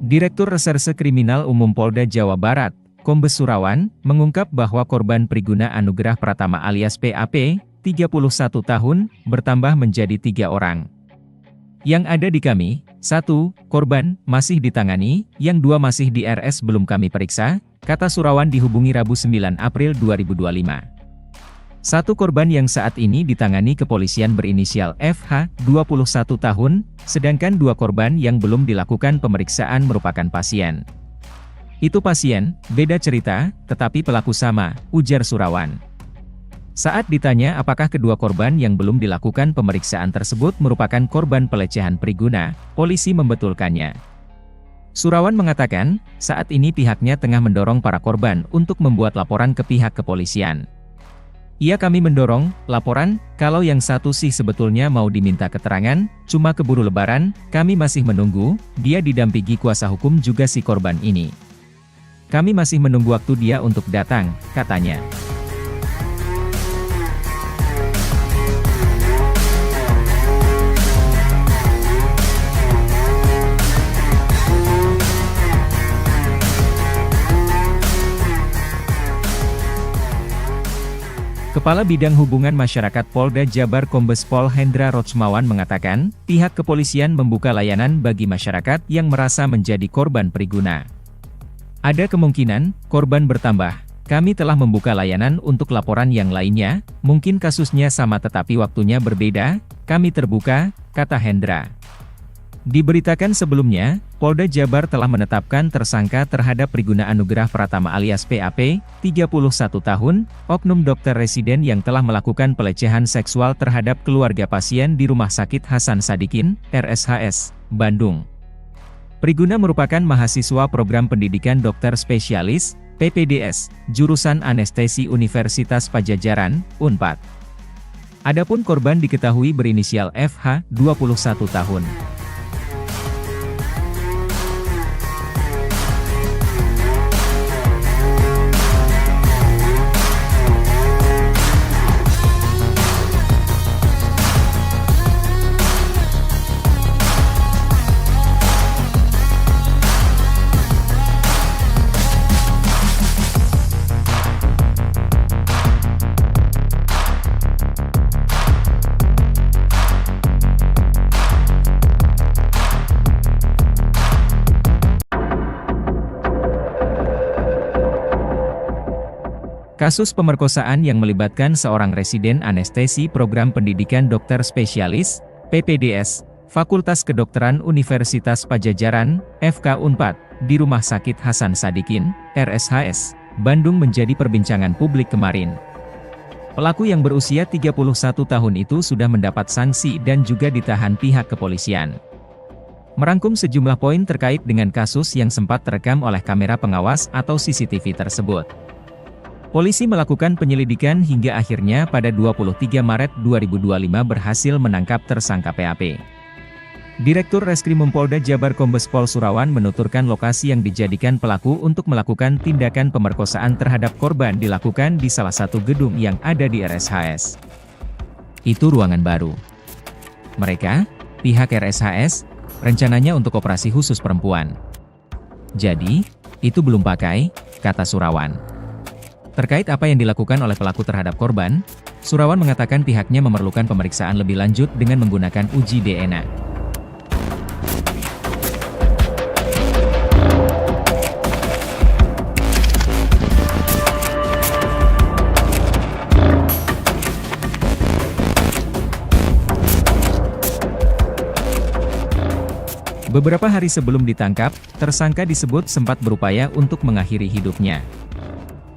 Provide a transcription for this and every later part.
Direktur Reserse Kriminal Umum Polda Jawa Barat, Kombes Surawan, mengungkap bahwa korban Priguna Anugrah Pratama alias PAP, 31 tahun, bertambah menjadi 3 orang. Yang ada di kami, 1 korban, masih ditangani, yang 2 masih di RS belum kami periksa, kata Surawan dihubungi Rabu 9 April 2025. 1 korban yang saat ini ditangani kepolisian berinisial FH, 21 tahun, sedangkan 2 korban yang belum dilakukan pemeriksaan merupakan pasien. Itu pasien, beda cerita, tetapi pelaku sama, ujar Surawan. Saat ditanya apakah kedua korban yang belum dilakukan pemeriksaan tersebut merupakan korban pelecehan Priguna, polisi membetulkannya. Surawan mengatakan, saat ini pihaknya tengah mendorong para korban untuk membuat laporan ke pihak kepolisian. Kami mendorong laporan, kalau yang satu sih sebetulnya mau diminta keterangan, cuma keburu lebaran, kami masih menunggu, dia didampingi kuasa hukum juga si korban ini. Kami masih menunggu waktu dia untuk datang, katanya. Kepala Bidang Hubungan Masyarakat Polda Jabar Kombes Pol Hendra Rochmawan mengatakan, pihak kepolisian membuka layanan bagi masyarakat yang merasa menjadi korban Priguna. Ada kemungkinan, korban bertambah. Kami telah membuka layanan untuk laporan yang lainnya, mungkin kasusnya sama tetapi waktunya berbeda, kami terbuka, kata Hendra. Diberitakan sebelumnya, Polda Jabar telah menetapkan tersangka terhadap Priguna Anugrah Pratama alias PAP, 31 tahun, oknum dokter residen yang telah melakukan pelecehan seksual terhadap keluarga pasien di Rumah Sakit Hasan Sadikin, RSHS, Bandung. Priguna merupakan mahasiswa program pendidikan dokter spesialis, PPDS, jurusan anestesi Universitas Padjadjaran, Unpad. Adapun korban diketahui berinisial FH, 21 tahun. Kasus pemerkosaan yang melibatkan seorang residen anestesi program pendidikan dokter spesialis, PPDS, Fakultas Kedokteran Universitas Padjadjaran, FK Unpad, di Rumah Sakit Hasan Sadikin, RSHS, Bandung menjadi perbincangan publik kemarin. Pelaku yang berusia 31 tahun itu sudah mendapat sanksi dan juga ditahan pihak kepolisian. Merangkum sejumlah poin terkait dengan kasus yang sempat terekam oleh kamera pengawas atau CCTV tersebut. Polisi melakukan penyelidikan hingga akhirnya pada 23 Maret 2025 berhasil menangkap tersangka PAP. Direktur Reskrimum Polda Jabar Kombes Pol Surawan menuturkan lokasi yang dijadikan pelaku untuk melakukan tindakan pemerkosaan terhadap korban dilakukan di salah satu gedung yang ada di RSHS. Itu ruangan baru. Mereka, pihak RSHS, rencananya untuk operasi khusus perempuan. Jadi, itu belum pakai, kata Surawan. Terkait apa yang dilakukan oleh pelaku terhadap korban, Surawan mengatakan pihaknya memerlukan pemeriksaan lebih lanjut dengan menggunakan uji DNA. Beberapa hari sebelum ditangkap, tersangka disebut sempat berupaya untuk mengakhiri hidupnya.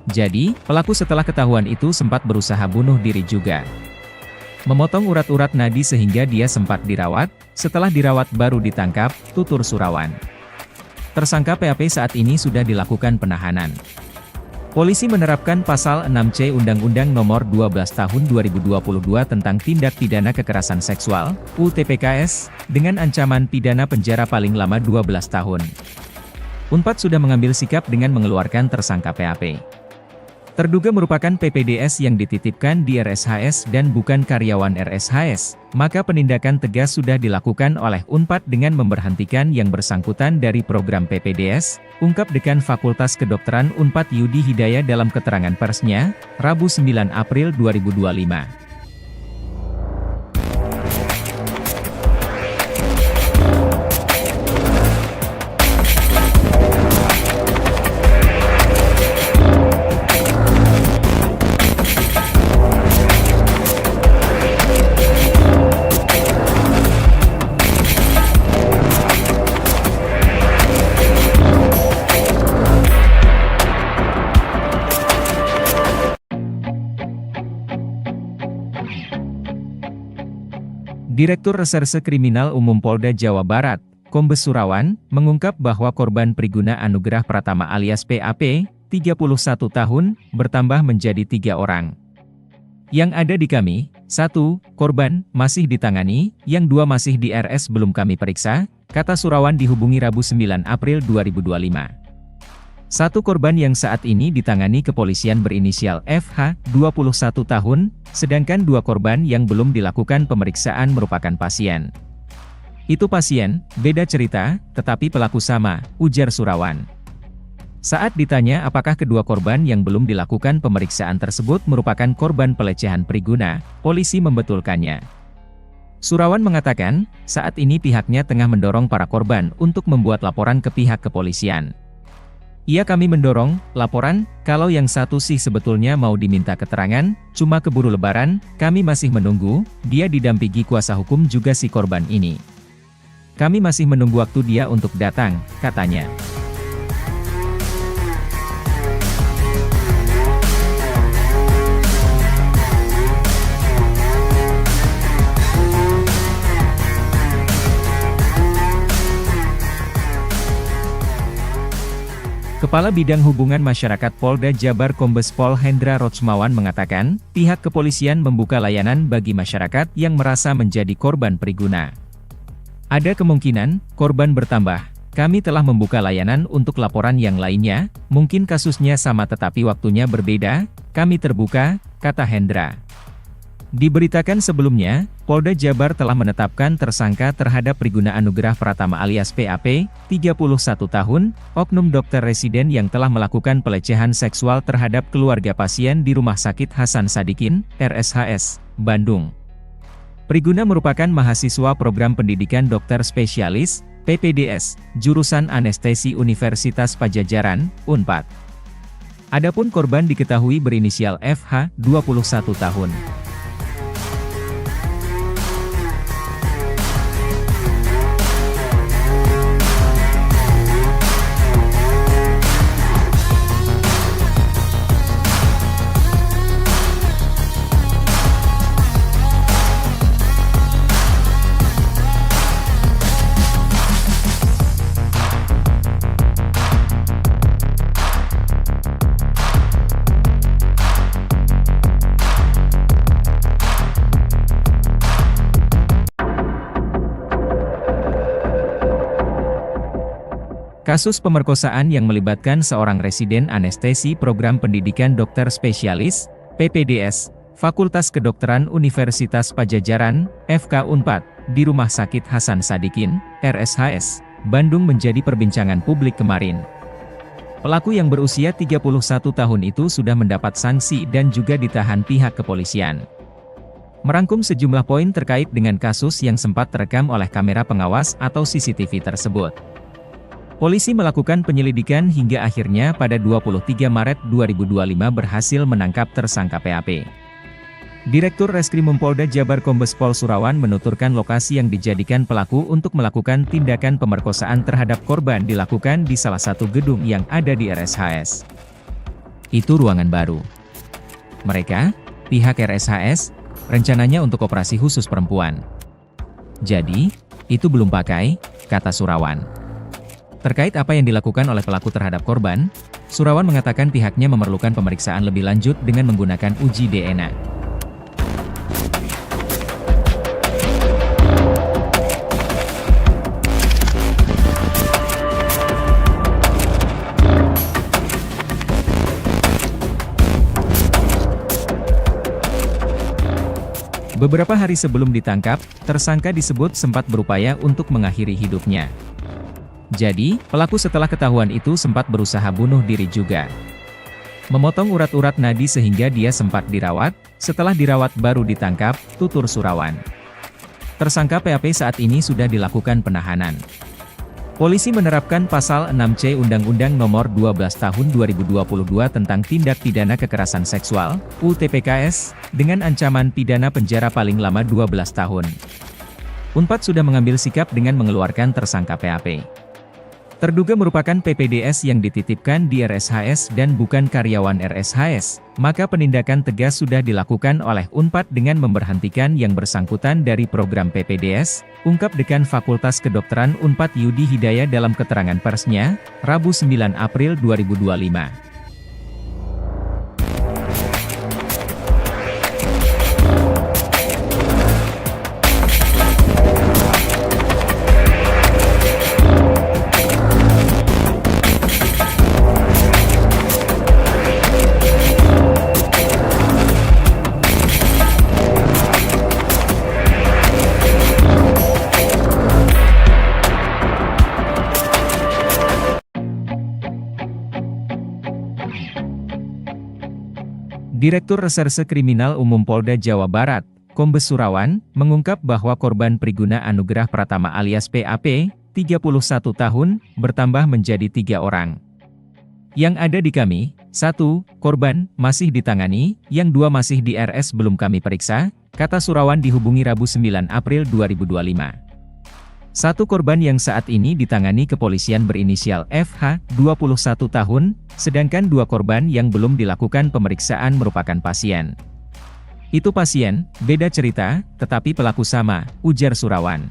Jadi, pelaku setelah ketahuan itu sempat berusaha bunuh diri juga. Memotong urat-urat nadi sehingga dia sempat dirawat, setelah dirawat baru ditangkap, tutur Surawan. Tersangka PAP saat ini sudah dilakukan penahanan. Polisi menerapkan pasal 6C Undang-Undang Nomor 12 Tahun 2022 tentang Tindak Pidana Kekerasan Seksual, UTPKS, dengan ancaman pidana penjara paling lama 12 tahun. Unpad sudah mengambil sikap dengan mengeluarkan tersangka PAP. terduga merupakan PPDS yang dititipkan di RSHS dan bukan karyawan RSHS, maka penindakan tegas sudah dilakukan oleh Unpad dengan memberhentikan yang bersangkutan dari program PPDS, ungkap Dekan Fakultas Kedokteran Unpad Yudi Hidayah dalam keterangan persnya, Rabu 9 April 2025. Direktur Reserse Kriminal Umum Polda Jawa Barat, Kombes Surawan, mengungkap bahwa korban Priguna Anugerah Pratama alias PAP, 31 tahun, bertambah menjadi 3 orang. Yang ada di kami, 1, korban, masih ditangani, yang 2 masih di RS belum kami periksa, kata Surawan dihubungi Rabu 9 April 2025. 1 korban yang saat ini ditangani kepolisian berinisial FH, 21 tahun, sedangkan 2 korban yang belum dilakukan pemeriksaan merupakan pasien. Itu pasien, beda cerita, tetapi pelaku sama, ujar Surawan. Saat ditanya apakah kedua korban yang belum dilakukan pemeriksaan tersebut merupakan korban pelecehan Priguna, polisi membetulkannya. Surawan mengatakan, saat ini pihaknya tengah mendorong para korban untuk membuat laporan ke pihak kepolisian. Iya, kami mendorong laporan, kalau yang satu sih sebetulnya mau diminta keterangan, cuma keburu lebaran, kami masih menunggu, dia didampingi kuasa hukum juga si korban ini. Kami masih menunggu waktu dia untuk datang, katanya. Kepala Bidang Hubungan Masyarakat Polda Jabar Kombes Pol Hendra Rotsmawan mengatakan, pihak kepolisian membuka layanan bagi masyarakat yang merasa menjadi korban Priguna. Ada kemungkinan, korban bertambah. Kami telah membuka layanan untuk laporan yang lainnya, mungkin kasusnya sama tetapi waktunya berbeda, kami terbuka, kata Hendra. Diberitakan sebelumnya, Polda Jabar telah menetapkan tersangka terhadap Priguna Anugerah Pratama alias PAP, 31 tahun, oknum dokter residen yang telah melakukan pelecehan seksual terhadap keluarga pasien di Rumah Sakit Hasan Sadikin, RSHS, Bandung. Priguna merupakan mahasiswa program pendidikan dokter spesialis, PPDS, jurusan anestesi Universitas Padjadjaran, Unpad. Adapun korban diketahui berinisial FH, 21 tahun. Kasus pemerkosaan yang melibatkan seorang residen anestesi program pendidikan dokter spesialis, PPDS, Fakultas Kedokteran Universitas Padjadjaran, FK Unpad, di Rumah Sakit Hasan Sadikin, RSHS, Bandung menjadi perbincangan publik kemarin. Pelaku yang berusia 31 tahun itu sudah mendapat sanksi dan juga ditahan pihak kepolisian. Merangkum sejumlah poin terkait dengan kasus yang sempat terekam oleh kamera pengawas atau CCTV tersebut. Polisi melakukan penyelidikan hingga akhirnya pada 23 Maret 2025 berhasil menangkap tersangka PAP. Direktur Reskrimum Polda Jabar Kombes Pol Surawan menuturkan lokasi yang dijadikan pelaku untuk melakukan tindakan pemerkosaan terhadap korban dilakukan di salah satu gedung yang ada di RSHS. Itu ruangan baru. Mereka, pihak RSHS, rencananya untuk operasi khusus perempuan. Jadi, itu belum pakai, kata Surawan. Terkait apa yang dilakukan oleh pelaku terhadap korban, Surawan mengatakan pihaknya memerlukan pemeriksaan lebih lanjut dengan menggunakan uji DNA. Beberapa hari sebelum ditangkap, tersangka disebut sempat berupaya untuk mengakhiri hidupnya. Jadi, pelaku setelah ketahuan itu sempat berusaha bunuh diri juga. Memotong urat-urat nadi sehingga dia sempat dirawat, setelah dirawat baru ditangkap, tutur Surawan. Tersangka PAP saat ini sudah dilakukan penahanan. Polisi menerapkan pasal 6C Undang-Undang Nomor 12 Tahun 2022 tentang Tindak Pidana Kekerasan Seksual, UU-TPKS, dengan ancaman pidana penjara paling lama 12 tahun. Unpad sudah mengambil sikap dengan mengeluarkan tersangka PAP. Terduga merupakan PPDS yang dititipkan di RSHS dan bukan karyawan RSHS, maka penindakan tegas sudah dilakukan oleh Unpad dengan memberhentikan yang bersangkutan dari program PPDS, ungkap Dekan Fakultas Kedokteran Unpad Yudi Hidayah dalam keterangan persnya, Rabu 9 April 2025. Direktur Reserse Kriminal Umum Polda Jawa Barat, Kombes Surawan, mengungkap bahwa korban Priguna Anugrah Pratama alias PAP, 31 tahun, bertambah menjadi 3 orang. Yang ada di kami, 1, korban, masih ditangani, yang 2 masih di RS belum kami periksa, kata Surawan dihubungi Rabu 9 April 2025. 1 korban yang saat ini ditangani kepolisian berinisial FH, 21 tahun, sedangkan 2 korban yang belum dilakukan pemeriksaan merupakan pasien. Itu pasien, beda cerita, tetapi pelaku sama, ujar Surawan.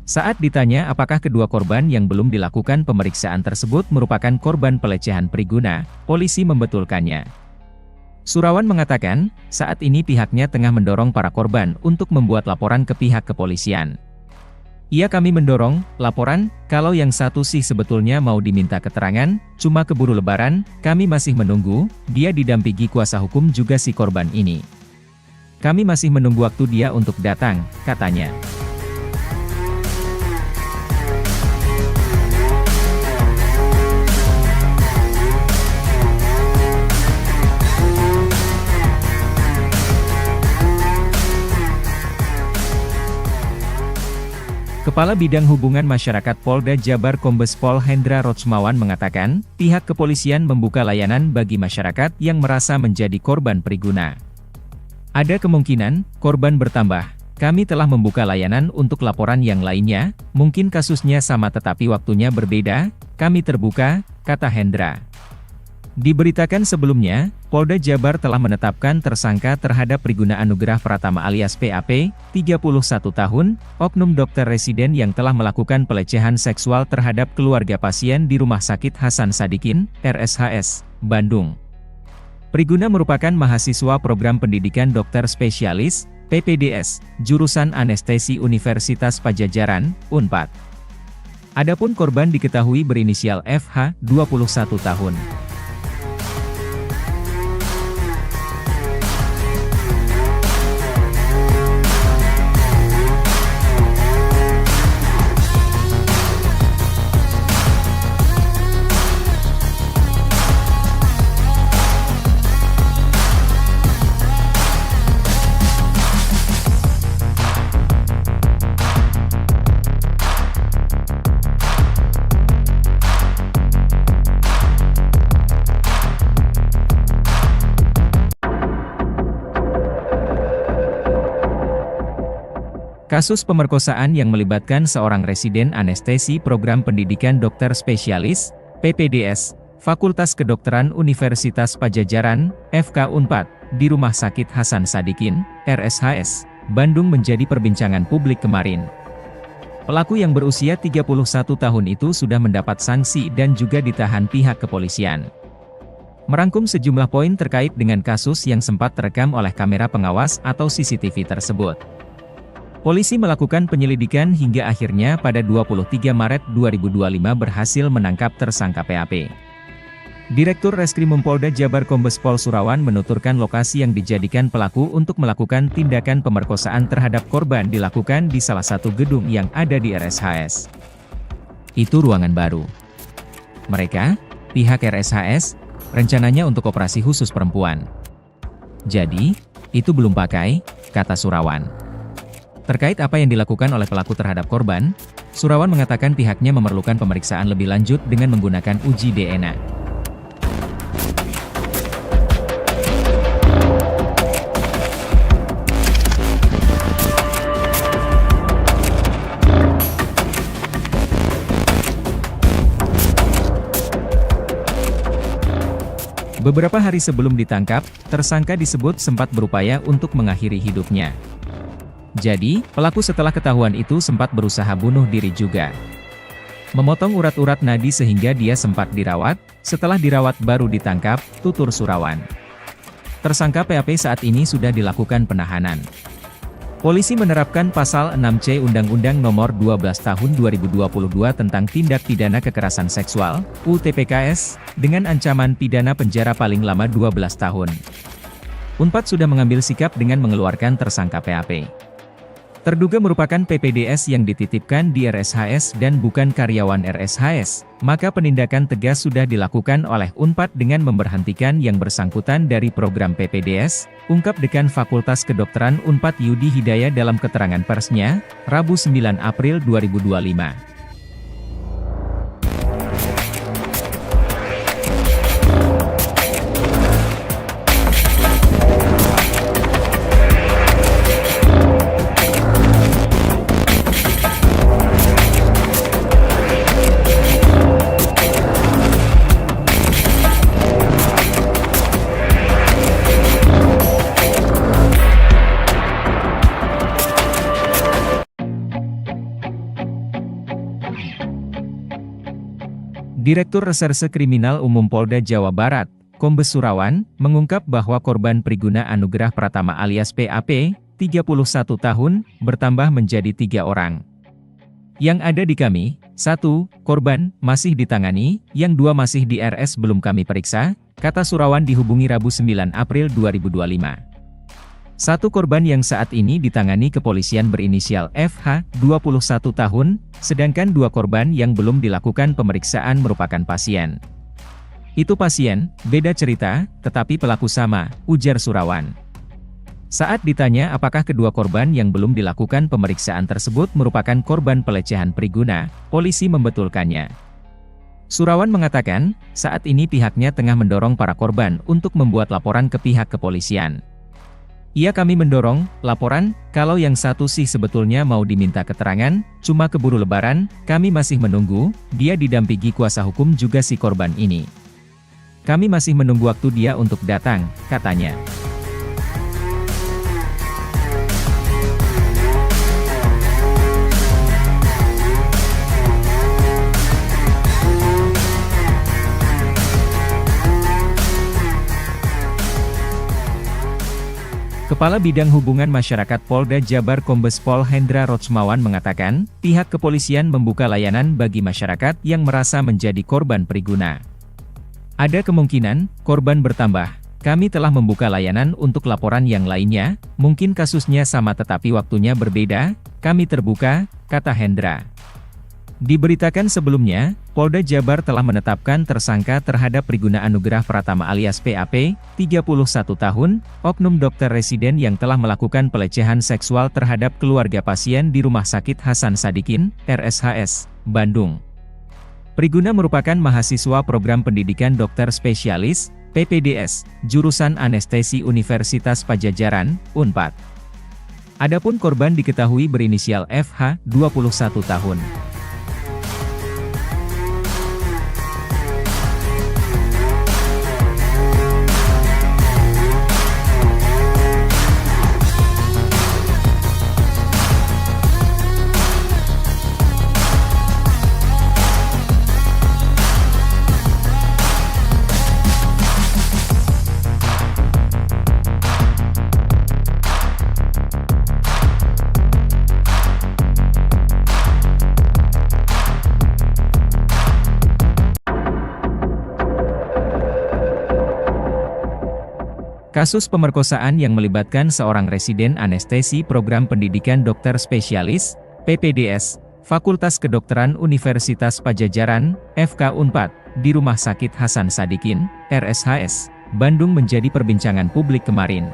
Saat ditanya apakah kedua korban yang belum dilakukan pemeriksaan tersebut merupakan korban pelecehan Priguna, polisi membetulkannya. Surawan mengatakan, saat ini pihaknya tengah mendorong para korban untuk membuat laporan ke pihak kepolisian. Kami mendorong laporan, kalau yang satu sih sebetulnya mau diminta keterangan, cuma keburu lebaran, kami masih menunggu, dia didampingi kuasa hukum juga si korban ini. Kami masih menunggu waktu dia untuk datang, katanya. Kepala Bidang Hubungan Masyarakat Polda Jabar Kombes Pol Hendra Rotsmawan mengatakan, pihak kepolisian membuka layanan bagi masyarakat yang merasa menjadi korban Priguna. Ada kemungkinan, korban bertambah. Kami telah membuka layanan untuk laporan yang lainnya, mungkin kasusnya sama tetapi waktunya berbeda, kami terbuka, kata Hendra. Diberitakan sebelumnya, Polda Jabar telah menetapkan tersangka terhadap Priguna Anugrah Pratama alias PAP, 31 tahun, oknum dokter residen yang telah melakukan pelecehan seksual terhadap keluarga pasien di Rumah Sakit Hasan Sadikin, RSHS, Bandung. Priguna merupakan mahasiswa program pendidikan dokter spesialis, PPDS, jurusan anestesi Universitas Padjadjaran, Unpad. Adapun korban diketahui berinisial FH, 21 tahun. Kasus pemerkosaan yang melibatkan seorang residen anestesi program pendidikan dokter spesialis, PPDS, Fakultas Kedokteran Universitas Padjadjaran, FK Unpad, di Rumah Sakit Hasan Sadikin, RSHS, Bandung menjadi perbincangan publik kemarin. Pelaku yang berusia 31 tahun itu sudah mendapat sanksi dan juga ditahan pihak kepolisian. Merangkum sejumlah poin terkait dengan kasus yang sempat terekam oleh kamera pengawas atau CCTV tersebut. Polisi melakukan penyelidikan hingga akhirnya pada 23 Maret 2025 berhasil menangkap tersangka PAP. Direktur Reskrimum Polda Jabar Kombes Pol Surawan menuturkan lokasi yang dijadikan pelaku untuk melakukan tindakan pemerkosaan terhadap korban dilakukan di salah satu gedung yang ada di RSHS. Itu ruangan baru. Mereka, pihak RSHS, rencananya untuk operasi khusus perempuan. Jadi, itu belum pakai, kata Surawan. Terkait apa yang dilakukan oleh pelaku terhadap korban, Surawan mengatakan pihaknya memerlukan pemeriksaan lebih lanjut dengan menggunakan uji DNA. Beberapa hari sebelum ditangkap, tersangka disebut sempat berupaya untuk mengakhiri hidupnya. Jadi, pelaku setelah ketahuan itu sempat berusaha bunuh diri juga. Memotong urat-urat nadi sehingga dia sempat dirawat, setelah dirawat baru ditangkap, tutur Surawan. Tersangka PAP saat ini sudah dilakukan penahanan. Polisi menerapkan pasal 6C Undang-Undang Nomor 12 Tahun 2022 tentang Tindak Pidana Kekerasan Seksual, UTPKS, dengan ancaman pidana penjara paling lama 12 tahun. Unpad sudah mengambil sikap dengan mengeluarkan tersangka PAP. Terduga merupakan PPDS yang dititipkan di RSHS dan bukan karyawan RSHS, maka penindakan tegas sudah dilakukan oleh Unpad dengan memberhentikan yang bersangkutan dari program PPDS, ungkap Dekan Fakultas Kedokteran Unpad Yudi Hidayah dalam keterangan persnya, Rabu 9 April 2025. Direktur Reserse Kriminal Umum Polda Jawa Barat, Kombes Surawan, mengungkap bahwa korban Priguna Anugrah Pratama alias PAP, 31 tahun, bertambah menjadi 3 orang. Yang ada di kami, 1, korban, masih ditangani, yang 2 masih di RS belum kami periksa, kata Surawan dihubungi Rabu 9 April 2025. 1 korban yang saat ini ditangani kepolisian berinisial FH, 21 tahun, sedangkan 2 korban yang belum dilakukan pemeriksaan merupakan pasien. Itu pasien, beda cerita, tetapi pelaku sama, ujar Surawan. Saat ditanya apakah kedua korban yang belum dilakukan pemeriksaan tersebut merupakan korban pelecehan Priguna, polisi membetulkannya. Surawan mengatakan, saat ini pihaknya tengah mendorong para korban untuk membuat laporan ke pihak kepolisian. Iya, kami mendorong laporan, kalau yang satu sih sebetulnya mau diminta keterangan, cuma keburu lebaran, kami masih menunggu, dia didampingi kuasa hukum juga si korban ini. Kami masih menunggu waktu dia untuk datang, katanya. Kepala Bidang Hubungan Masyarakat Polda Jabar Kombes Pol Hendra Rotsmawan mengatakan, pihak kepolisian membuka layanan bagi masyarakat yang merasa menjadi korban Priguna. Ada kemungkinan, korban bertambah. Kami telah membuka layanan untuk laporan yang lainnya, mungkin kasusnya sama tetapi waktunya berbeda, kami terbuka, kata Hendra. Diberitakan sebelumnya, Polda Jabar telah menetapkan tersangka terhadap Priguna Anugrah Pratama alias PAP, 31 tahun, oknum dokter residen yang telah melakukan pelecehan seksual terhadap keluarga pasien di Rumah Sakit Hasan Sadikin, RSHS, Bandung. Priguna merupakan mahasiswa program pendidikan dokter spesialis, PPDS, jurusan anestesi Universitas Padjadjaran, Unpad. Adapun korban diketahui berinisial FH, 21 tahun. Kasus pemerkosaan yang melibatkan seorang residen anestesi program pendidikan dokter spesialis, PPDS, Fakultas Kedokteran Universitas Padjadjaran, FK Unpad, di Rumah Sakit Hasan Sadikin, RSHS, Bandung menjadi perbincangan publik kemarin.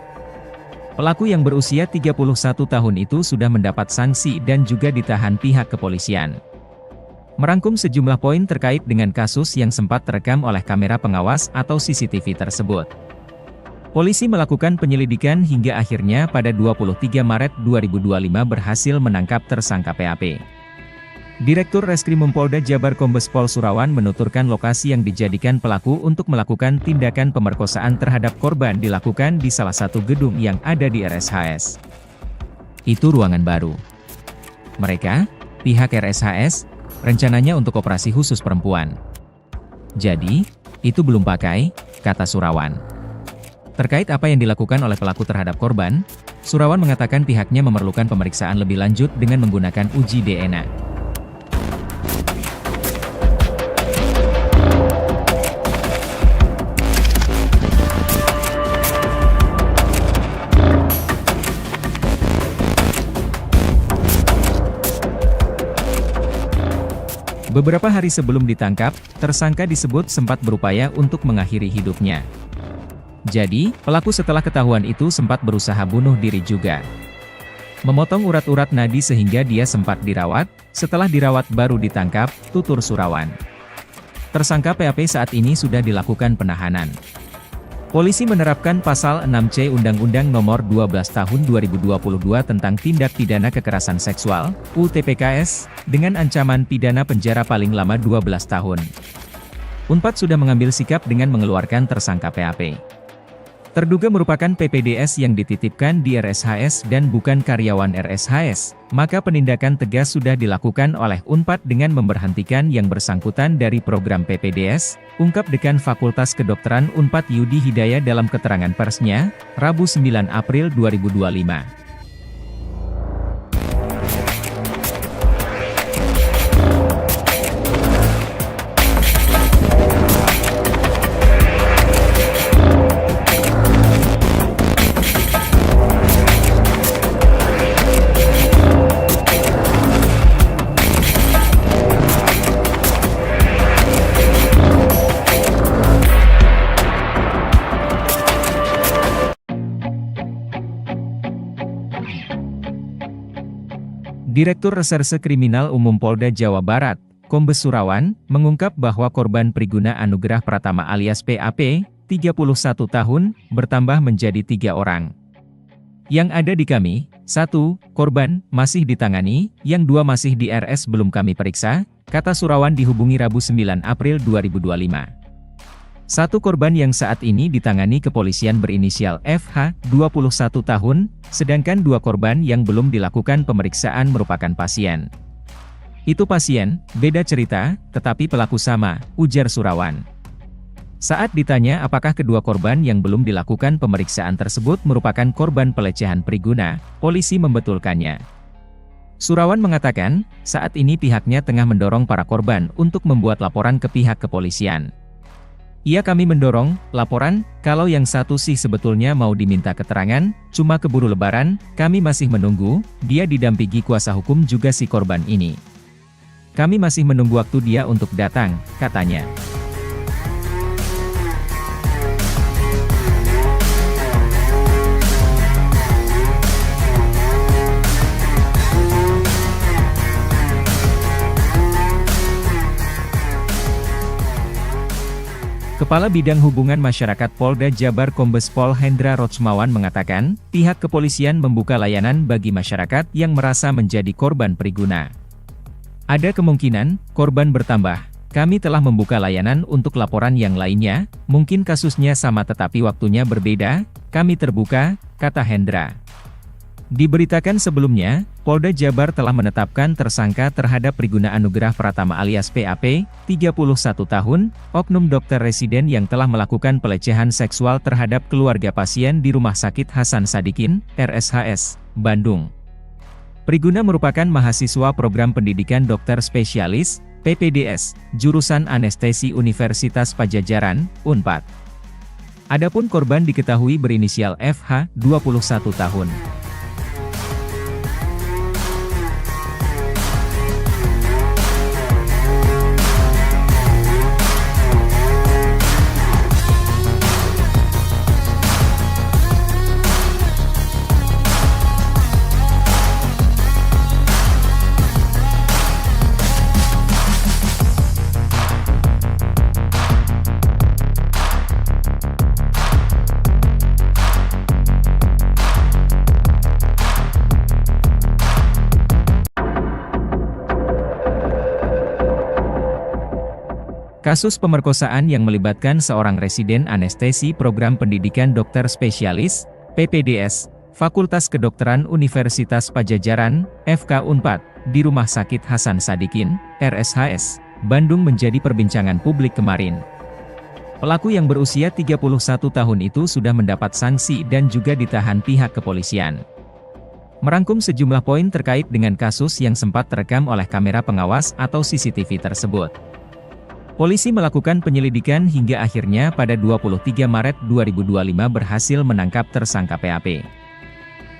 Pelaku yang berusia 31 tahun itu sudah mendapat sanksi dan juga ditahan pihak kepolisian. Merangkum sejumlah poin terkait dengan kasus yang sempat terekam oleh kamera pengawas atau CCTV tersebut. Polisi melakukan penyelidikan hingga akhirnya pada 23 Maret 2025 berhasil menangkap tersangka PAP. Direktur Reskrimum Polda Jabar Kombes Pol Surawan menuturkan lokasi yang dijadikan pelaku untuk melakukan tindakan pemerkosaan terhadap korban dilakukan di salah satu gedung yang ada di RSHS. Itu ruangan baru. Mereka, pihak RSHS, rencananya untuk operasi khusus perempuan. Jadi, itu belum pakai, kata Surawan. Terkait apa yang dilakukan oleh pelaku terhadap korban, Surawan mengatakan pihaknya memerlukan pemeriksaan lebih lanjut dengan menggunakan uji DNA. Beberapa hari sebelum ditangkap, tersangka disebut sempat berupaya untuk mengakhiri hidupnya. Jadi, pelaku setelah ketahuan itu sempat berusaha bunuh diri juga. Memotong urat-urat nadi sehingga dia sempat dirawat, setelah dirawat baru ditangkap, tutur Surawan. Tersangka PAP saat ini sudah dilakukan penahanan. Polisi menerapkan pasal 6C Undang-Undang Nomor 12 Tahun 2022 tentang Tindak Pidana Kekerasan Seksual, UTPKS, dengan ancaman pidana penjara paling lama 12 tahun. Unpad sudah mengambil sikap dengan mengeluarkan tersangka PAP. Terduga merupakan PPDS yang dititipkan di RSHS dan bukan karyawan RSHS, maka penindakan tegas sudah dilakukan oleh Unpad dengan memberhentikan yang bersangkutan dari program PPDS, ungkap Dekan Fakultas Kedokteran Unpad Yudi Hidayah dalam keterangan persnya, Rabu 9 April 2025. Direktur Reserse Kriminal Umum Polda Jawa Barat, Kombes Surawan, mengungkap bahwa korban Priguna Anugerah Pratama alias PAP, 31 tahun, bertambah menjadi 3 orang. Yang ada di kami, 1, korban, masih ditangani, yang 2 masih di RS belum kami periksa, kata Surawan dihubungi Rabu 9 April 2025. 1 korban yang saat ini ditangani kepolisian berinisial FH, 21 tahun, sedangkan 2 korban yang belum dilakukan pemeriksaan merupakan pasien. Itu pasien, beda cerita, tetapi pelaku sama, ujar Surawan. Saat ditanya apakah kedua korban yang belum dilakukan pemeriksaan tersebut merupakan korban pelecehan Priguna, polisi membetulkannya. Surawan mengatakan, saat ini pihaknya tengah mendorong para korban untuk membuat laporan ke pihak kepolisian. Iya, kami mendorong laporan, kalau yang satu sih sebetulnya mau diminta keterangan, cuma keburu lebaran, kami masih menunggu, dia didampingi kuasa hukum juga si korban ini. Kami masih menunggu waktu dia untuk datang, katanya. Kepala Bidang Hubungan Masyarakat Polda Jabar Kombes Pol Hendra Rotsmawan mengatakan, pihak kepolisian membuka layanan bagi masyarakat yang merasa menjadi korban Priguna. Ada kemungkinan, korban bertambah. Kami telah membuka layanan untuk laporan yang lainnya, mungkin kasusnya sama tetapi waktunya berbeda, kami terbuka, kata Hendra. Diberitakan sebelumnya, Polda Jabar telah menetapkan tersangka terhadap Priguna Anugerah Pratama alias PAP, 31 tahun, oknum dokter residen yang telah melakukan pelecehan seksual terhadap keluarga pasien di Rumah Sakit Hasan Sadikin, RSHS, Bandung. Priguna merupakan mahasiswa program pendidikan dokter spesialis, PPDS, jurusan anestesi Universitas Padjadjaran, Unpad. Adapun korban diketahui berinisial FH, 21 tahun. Kasus pemerkosaan yang melibatkan seorang residen anestesi program pendidikan dokter spesialis, PPDS, Fakultas Kedokteran Universitas Padjadjaran, FK Unpad, di Rumah Sakit Hasan Sadikin, RSHS, Bandung menjadi perbincangan publik kemarin. Pelaku yang berusia 31 tahun itu sudah mendapat sanksi dan juga ditahan pihak kepolisian. Merangkum sejumlah poin terkait dengan kasus yang sempat terekam oleh kamera pengawas atau CCTV tersebut. Polisi melakukan penyelidikan hingga akhirnya pada 23 Maret 2025 berhasil menangkap tersangka PAP.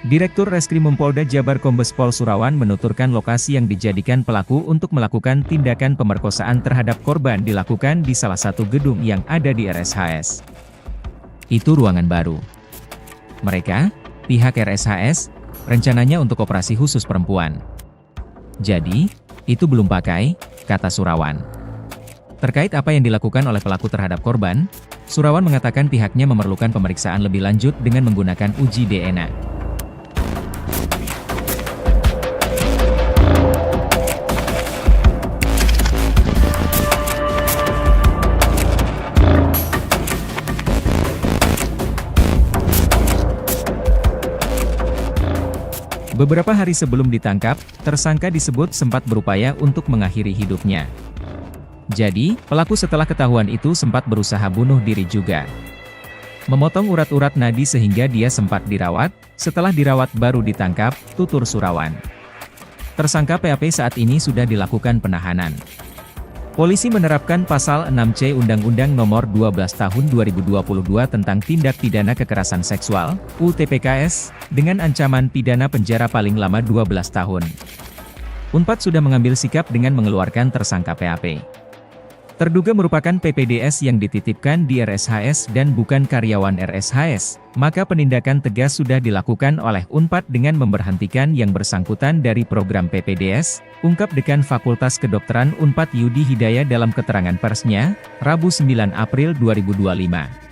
Direktur Reskrimum Polda Jabar Kombes Pol Surawan menuturkan lokasi yang dijadikan pelaku untuk melakukan tindakan pemerkosaan terhadap korban dilakukan di salah satu gedung yang ada di RSHS. Itu ruangan baru. Mereka, pihak RSHS, rencananya untuk operasi khusus perempuan. Jadi, itu belum pakai, kata Surawan. Terkait apa yang dilakukan oleh pelaku terhadap korban, Surawan mengatakan pihaknya memerlukan pemeriksaan lebih lanjut dengan menggunakan uji DNA. Beberapa hari sebelum ditangkap, tersangka disebut sempat berupaya untuk mengakhiri hidupnya. Jadi, pelaku setelah ketahuan itu sempat berusaha bunuh diri juga. Memotong urat-urat nadi sehingga dia sempat dirawat, setelah dirawat baru ditangkap, tutur Surawan. Tersangka PAP saat ini sudah dilakukan penahanan. Polisi menerapkan pasal 6C Undang-Undang Nomor 12 Tahun 2022 tentang Tindak Pidana Kekerasan Seksual, UTPKS, dengan ancaman pidana penjara paling lama 12 tahun. Unpad sudah mengambil sikap dengan mengeluarkan tersangka PAP. Terduga merupakan PPDS yang dititipkan di RSHS dan bukan karyawan RSHS, maka penindakan tegas sudah dilakukan oleh Unpad dengan memberhentikan yang bersangkutan dari program PPDS, ungkap Dekan Fakultas Kedokteran Unpad Yudi Hidayah dalam keterangan persnya, Rabu 9 April 2025.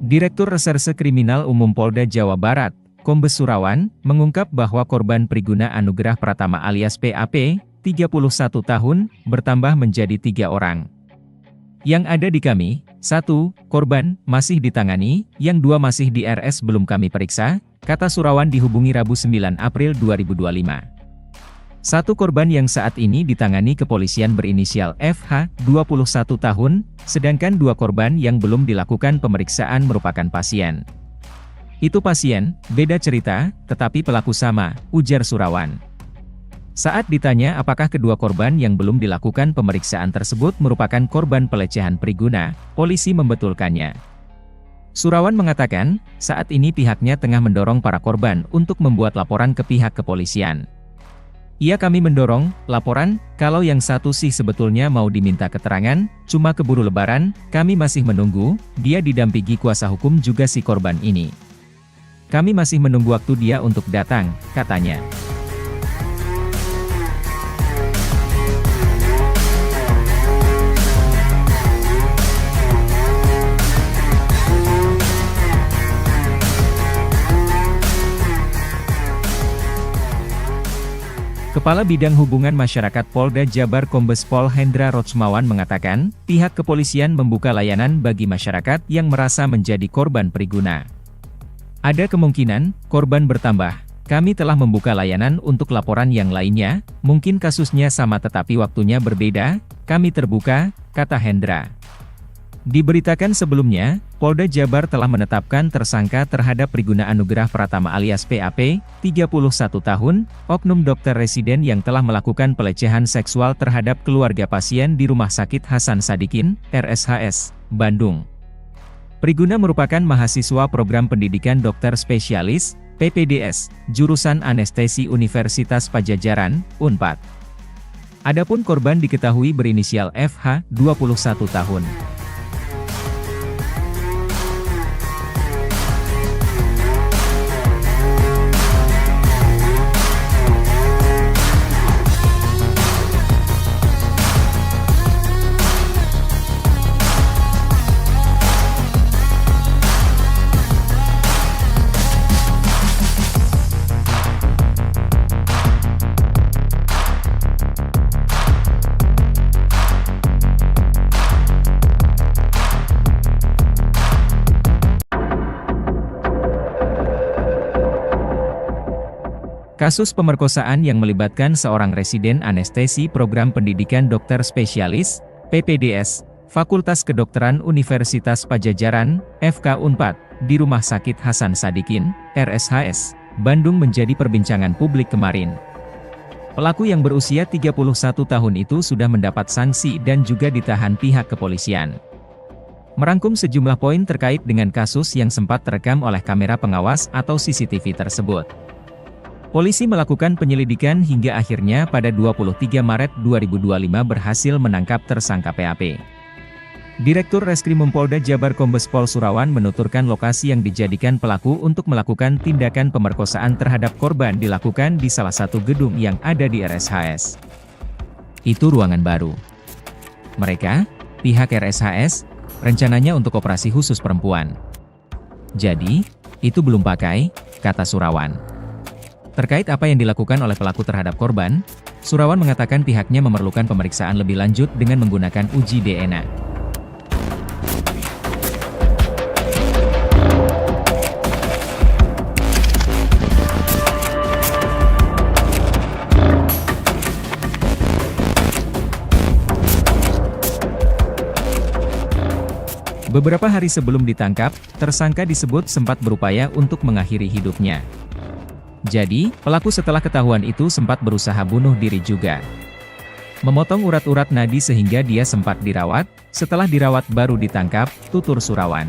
Direktur Reserse Kriminal Umum Polda Jawa Barat, Kombes Surawan, mengungkap bahwa korban Priguna Anugrah Pratama alias PAP, 31 tahun, bertambah menjadi 3 orang. Yang ada di kami, 1, korban, masih ditangani, yang 2 masih di RS belum kami periksa, kata Surawan dihubungi Rabu 9 April 2025. 1 korban yang saat ini ditangani kepolisian berinisial FH, 21 tahun, sedangkan 2 korban yang belum dilakukan pemeriksaan merupakan pasien. Itu pasien, beda cerita, tetapi pelaku sama, ujar Surawan. Saat ditanya apakah kedua korban yang belum dilakukan pemeriksaan tersebut merupakan korban pelecehan Priguna, polisi membetulkannya. Surawan mengatakan, saat ini pihaknya tengah mendorong para korban untuk membuat laporan ke pihak kepolisian. Kami mendorong, laporan, kalau yang satu sih sebetulnya mau diminta keterangan, cuma keburu lebaran, kami masih menunggu, dia didampingi kuasa hukum juga si korban ini. Kami masih menunggu waktu dia untuk datang, katanya. Kepala Bidang Hubungan Masyarakat Polda Jabar Kombes Pol Hendra Rotsmawan mengatakan, pihak kepolisian membuka layanan bagi masyarakat yang merasa menjadi korban periguna. Ada kemungkinan, korban bertambah. Kami telah membuka layanan untuk laporan yang lainnya, mungkin kasusnya sama tetapi waktunya berbeda, kami terbuka, kata Hendra. Diberitakan sebelumnya, Polda Jabar telah menetapkan tersangka terhadap Priguna Anugrah Pratama alias PAP, 31 tahun, oknum dokter residen yang telah melakukan pelecehan seksual terhadap keluarga pasien di Rumah Sakit Hasan Sadikin, RSHS, Bandung. Priguna merupakan mahasiswa program pendidikan dokter spesialis, PPDS, jurusan anestesi Universitas Padjadjaran, Unpad. Adapun korban diketahui berinisial FH, 21 tahun. Kasus pemerkosaan yang melibatkan seorang residen anestesi program pendidikan dokter spesialis, PPDS, Fakultas Kedokteran Universitas Padjadjaran, FK Unpad, di Rumah Sakit Hasan Sadikin, RSHS, Bandung menjadi perbincangan publik kemarin. Pelaku yang berusia 31 tahun itu sudah mendapat sanksi dan juga ditahan pihak kepolisian. Merangkum sejumlah poin terkait dengan kasus yang sempat terekam oleh kamera pengawas atau CCTV tersebut. Polisi melakukan penyelidikan hingga akhirnya pada 23 Maret 2025 berhasil menangkap tersangka PAP. Direktur Reskrimum Polda Jabar Kombes Pol Surawan menuturkan lokasi yang dijadikan pelaku untuk melakukan tindakan pemerkosaan terhadap korban dilakukan di salah satu gedung yang ada di RSHS. Itu ruangan baru. Mereka, pihak RSHS, rencananya untuk operasi khusus perempuan. Jadi, itu belum pakai, kata Surawan. Terkait apa yang dilakukan oleh pelaku terhadap korban, Surawan mengatakan pihaknya memerlukan pemeriksaan lebih lanjut dengan menggunakan uji DNA. Beberapa hari sebelum ditangkap, tersangka disebut sempat berupaya untuk mengakhiri hidupnya. Jadi, pelaku setelah ketahuan itu sempat berusaha bunuh diri juga. Memotong urat-urat nadi sehingga dia sempat dirawat, setelah dirawat baru ditangkap, tutur Surawan.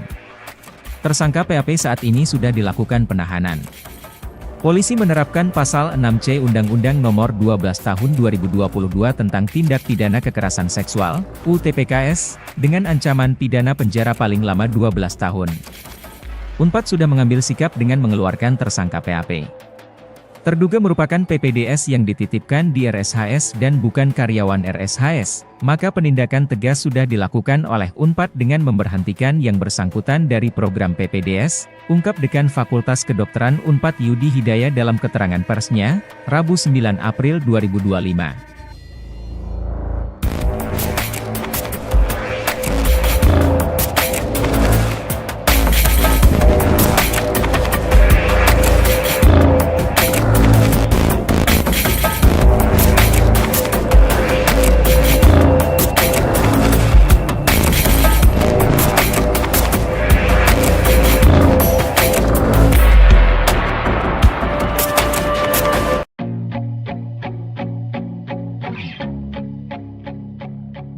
Tersangka PAP saat ini sudah dilakukan penahanan. Polisi menerapkan pasal 6C Undang-Undang Nomor 12 Tahun 2022 tentang Tindak Pidana Kekerasan Seksual, UTPKS, dengan ancaman pidana penjara paling lama 12 tahun. Unpad sudah mengambil sikap dengan mengeluarkan tersangka PAP. Terduga merupakan PPDS yang dititipkan di RSHS dan bukan karyawan RSHS, maka penindakan tegas sudah dilakukan oleh Unpad dengan memberhentikan yang bersangkutan dari program PPDS, ungkap Dekan Fakultas Kedokteran Unpad Yudi Hidayah dalam keterangan persnya, Rabu 9 April 2025.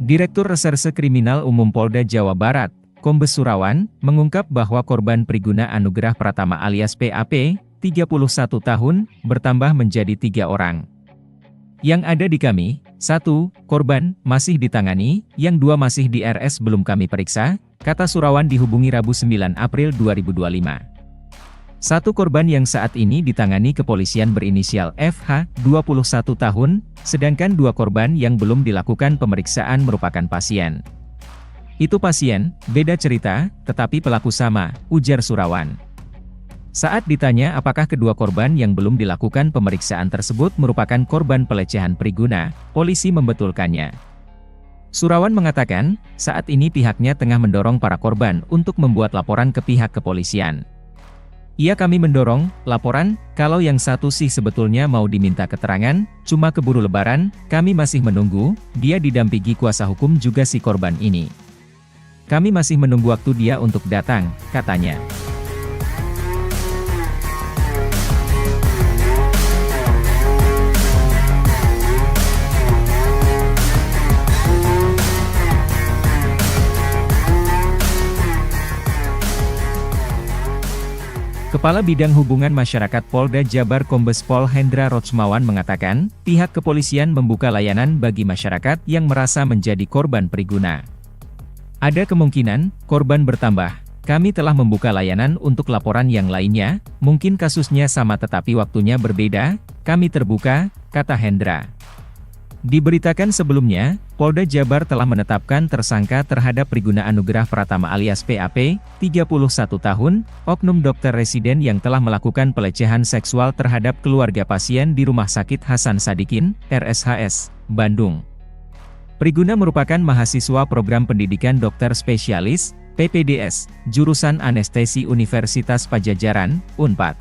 Direktur Reserse Kriminal Umum Polda Jawa Barat, Kombes Surawan, mengungkap bahwa korban Priguna Anugrah Pratama alias PAP, 31 tahun, bertambah menjadi 3 orang. Yang ada di kami, 1, korban, masih ditangani, yang 2 masih di RS belum kami periksa, kata Surawan dihubungi Rabu 9 April 2025. 1 korban yang saat ini ditangani kepolisian berinisial FH, 21 tahun, sedangkan 2 korban yang belum dilakukan pemeriksaan merupakan pasien. Itu pasien, beda cerita, tetapi pelaku sama, ujar Surawan. Saat ditanya apakah kedua korban yang belum dilakukan pemeriksaan tersebut merupakan korban pelecehan priguna, polisi membetulkannya. Surawan mengatakan, saat ini pihaknya tengah mendorong para korban untuk membuat laporan ke pihak kepolisian. Kami mendorong laporan, kalau yang satu sih sebetulnya mau diminta keterangan, cuma keburu lebaran, kami masih menunggu, dia didampingi kuasa hukum juga si korban ini. Kami masih menunggu waktu dia untuk datang, katanya. Kepala Bidang Hubungan Masyarakat Polda Jabar Kombes Pol Hendra Rotsmawan mengatakan, pihak kepolisian membuka layanan bagi masyarakat yang merasa menjadi korban priguna. Ada kemungkinan, korban bertambah. Kami telah membuka layanan untuk laporan yang lainnya, mungkin kasusnya sama tetapi waktunya berbeda, kami terbuka, kata Hendra. Diberitakan sebelumnya, Polda Jabar telah menetapkan tersangka terhadap Priguna Anugerah Pratama alias PAP, 31 tahun, oknum dokter residen yang telah melakukan pelecehan seksual terhadap keluarga pasien di Rumah Sakit Hasan Sadikin, RSHS, Bandung. Priguna merupakan mahasiswa program pendidikan dokter spesialis, PPDS, jurusan anestesi Universitas Padjadjaran, Unpad.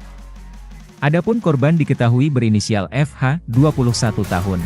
Adapun korban diketahui berinisial FH, 21 tahun.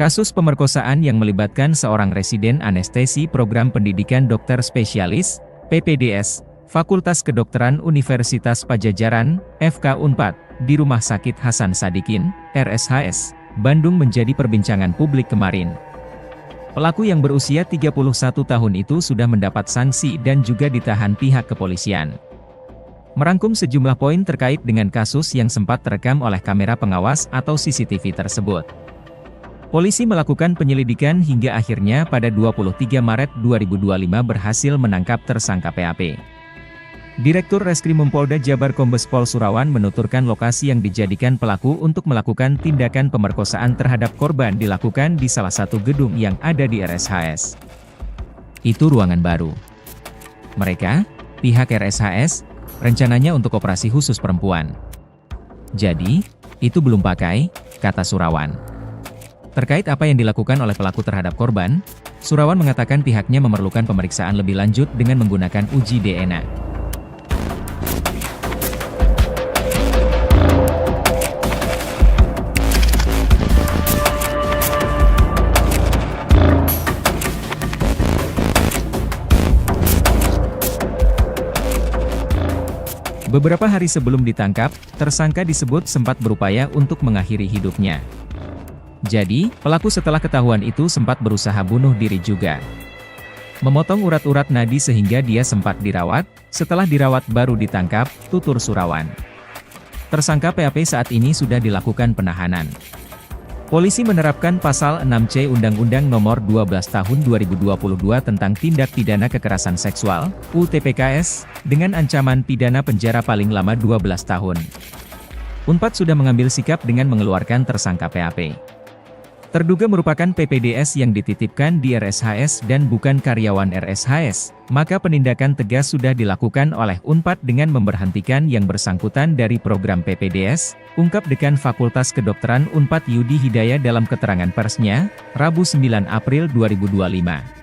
Kasus pemerkosaan yang melibatkan seorang residen anestesi program pendidikan dokter spesialis, PPDS, Fakultas Kedokteran Universitas Padjadjaran, FK Unpad, di Rumah Sakit Hasan Sadikin, RSHS, Bandung menjadi perbincangan publik kemarin. Pelaku yang berusia 31 tahun itu sudah mendapat sanksi dan juga ditahan pihak kepolisian. Merangkum sejumlah poin terkait dengan kasus yang sempat terekam oleh kamera pengawas atau CCTV tersebut. Polisi melakukan penyelidikan hingga akhirnya pada 23 Maret 2025 berhasil menangkap tersangka PAP. Direktur Reskrimum Polda Jabar Kombes Pol Surawan menuturkan lokasi yang dijadikan pelaku untuk melakukan tindakan pemerkosaan terhadap korban dilakukan di salah satu gedung yang ada di RSHS. Itu ruangan baru. Mereka, pihak RSHS, rencananya untuk operasi khusus perempuan. Jadi, itu belum pakai, kata Surawan. Terkait apa yang dilakukan oleh pelaku terhadap korban, Surawan mengatakan pihaknya memerlukan pemeriksaan lebih lanjut dengan menggunakan uji DNA. Beberapa hari sebelum ditangkap, tersangka disebut sempat berupaya untuk mengakhiri hidupnya. Jadi, pelaku setelah ketahuan itu sempat berusaha bunuh diri juga. Memotong urat-urat nadi sehingga dia sempat dirawat, setelah dirawat baru ditangkap, tutur Surawan. Tersangka PAP saat ini sudah dilakukan penahanan. Polisi menerapkan pasal 6C Undang-Undang Nomor 12 Tahun 2022 tentang Tindak Pidana Kekerasan Seksual, UTPKS, dengan ancaman pidana penjara paling lama 12 tahun. Unpad sudah mengambil sikap dengan mengeluarkan tersangka PAP. Terduga merupakan PPDS yang dititipkan di RSHS dan bukan karyawan RSHS, maka penindakan tegas sudah dilakukan oleh Unpad dengan memberhentikan yang bersangkutan dari program PPDS, ungkap Dekan Fakultas Kedokteran Unpad Yudi Hidayah dalam keterangan persnya, Rabu 9 April 2025.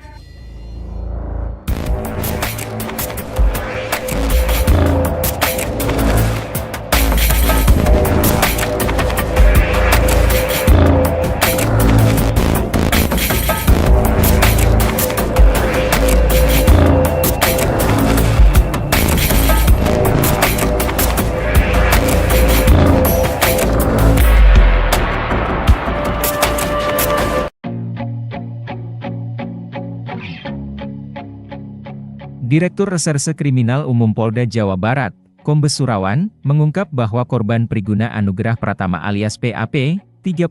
Direktur Reserse Kriminal Umum Polda Jawa Barat, Kombes Surawan, mengungkap bahwa korban Priguna Anugrah Pratama alias PAP, 31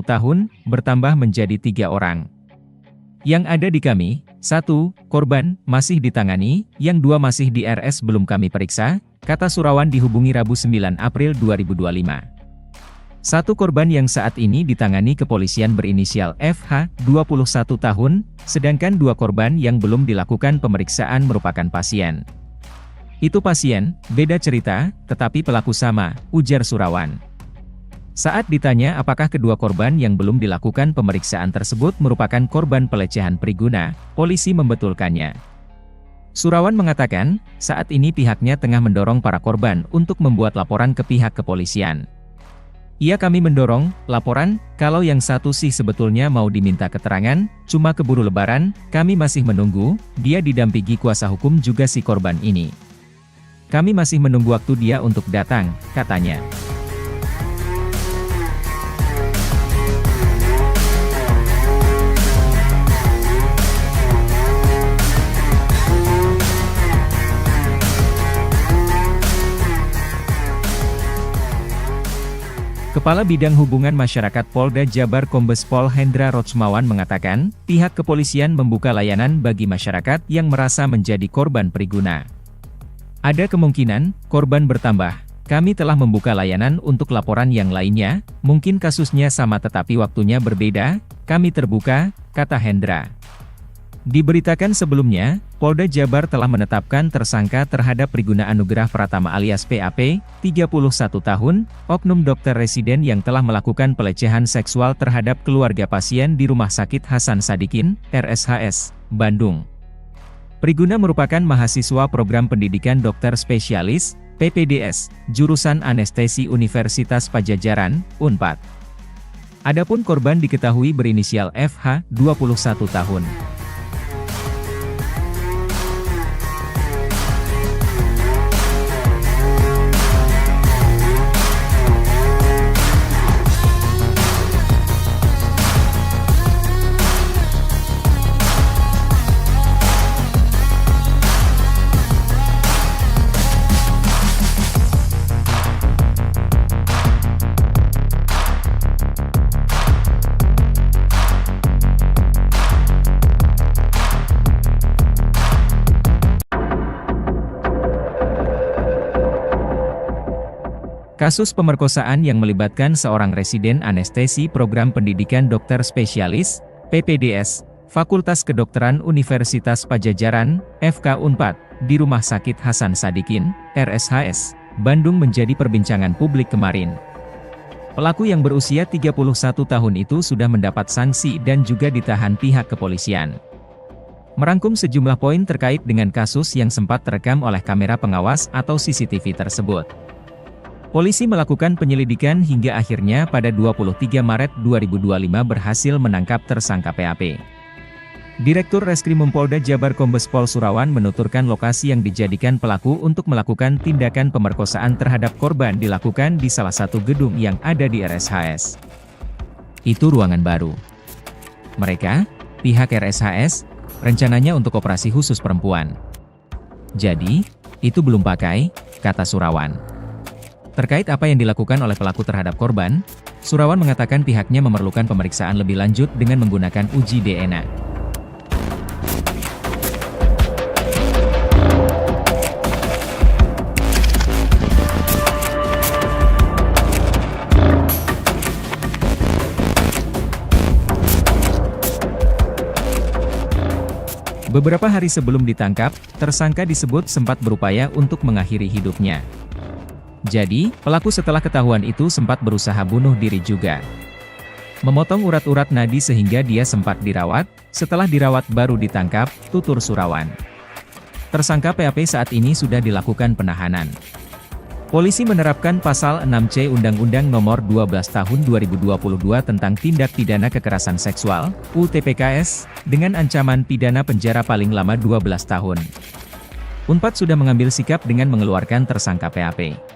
tahun, bertambah menjadi 3 orang. Yang ada di kami, 1 korban, masih ditangani, yang 2 masih di RS belum kami periksa, kata Surawan dihubungi Rabu 9 April 2025. 1 korban yang saat ini ditangani kepolisian berinisial FH, 21 tahun, sedangkan 2 korban yang belum dilakukan pemeriksaan merupakan pasien. Itu pasien, beda cerita, tetapi pelaku sama, ujar Surawan. Saat ditanya apakah kedua korban yang belum dilakukan pemeriksaan tersebut merupakan korban pelecehan Priguna, polisi membetulkannya. Surawan mengatakan, saat ini pihaknya tengah mendorong para korban untuk membuat laporan ke pihak kepolisian. Kami mendorong laporan, kalau yang satu sih sebetulnya mau diminta keterangan, cuma keburu lebaran, kami masih menunggu, dia didampingi kuasa hukum juga si korban ini. Kami masih menunggu waktu dia untuk datang, katanya. Kepala Bidang Hubungan Masyarakat Polda Jabar Kombes Pol Hendra Rotsmawan mengatakan, pihak kepolisian membuka layanan bagi masyarakat yang merasa menjadi korban Priguna. Ada kemungkinan, korban bertambah. Kami telah membuka layanan untuk laporan yang lainnya, mungkin kasusnya sama tetapi waktunya berbeda, kami terbuka, kata Hendra. Diberitakan sebelumnya, Polda Jabar telah menetapkan tersangka terhadap Priguna Anugrah Pratama alias PAP, 31 tahun, oknum dokter residen yang telah melakukan pelecehan seksual terhadap keluarga pasien di Rumah Sakit Hasan Sadikin, RSHS, Bandung. Priguna merupakan mahasiswa program pendidikan dokter spesialis, PPDS, jurusan anestesi Universitas Padjadjaran, Unpad. Adapun korban diketahui berinisial FH, 21 tahun. Kasus pemerkosaan yang melibatkan seorang residen anestesi program pendidikan dokter spesialis, PPDS, Fakultas Kedokteran Universitas Padjadjaran, FK Unpad, di Rumah Sakit Hasan Sadikin, RSHS, Bandung menjadi perbincangan publik kemarin. Pelaku yang berusia 31 tahun itu sudah mendapat sanksi dan juga ditahan pihak kepolisian. Merangkum sejumlah poin terkait dengan kasus yang sempat terekam oleh kamera pengawas atau CCTV tersebut. Polisi melakukan penyelidikan hingga akhirnya pada 23 Maret 2025 berhasil menangkap tersangka PAP. Direktur Reskrimum Polda Jabar Kombes Pol Surawan menuturkan lokasi yang dijadikan pelaku untuk melakukan tindakan pemerkosaan terhadap korban dilakukan di salah satu gedung yang ada di RSHS. Itu ruangan baru. Mereka, pihak RSHS, rencananya untuk operasi khusus perempuan. Jadi, itu belum pakai, kata Surawan. Terkait apa yang dilakukan oleh pelaku terhadap korban, Surawan mengatakan pihaknya memerlukan pemeriksaan lebih lanjut dengan menggunakan uji DNA. Beberapa hari sebelum ditangkap, tersangka disebut sempat berupaya untuk mengakhiri hidupnya. Jadi, pelaku setelah ketahuan itu sempat berusaha bunuh diri juga. Memotong urat-urat nadi sehingga dia sempat dirawat, setelah dirawat baru ditangkap, tutur Surawan. Tersangka PAP saat ini sudah dilakukan penahanan. Polisi menerapkan pasal 6C Undang-Undang Nomor 12 Tahun 2022 tentang Tindak Pidana Kekerasan Seksual, UTPKS, dengan ancaman pidana penjara paling lama 12 tahun. Unpad sudah mengambil sikap dengan mengeluarkan tersangka PAP.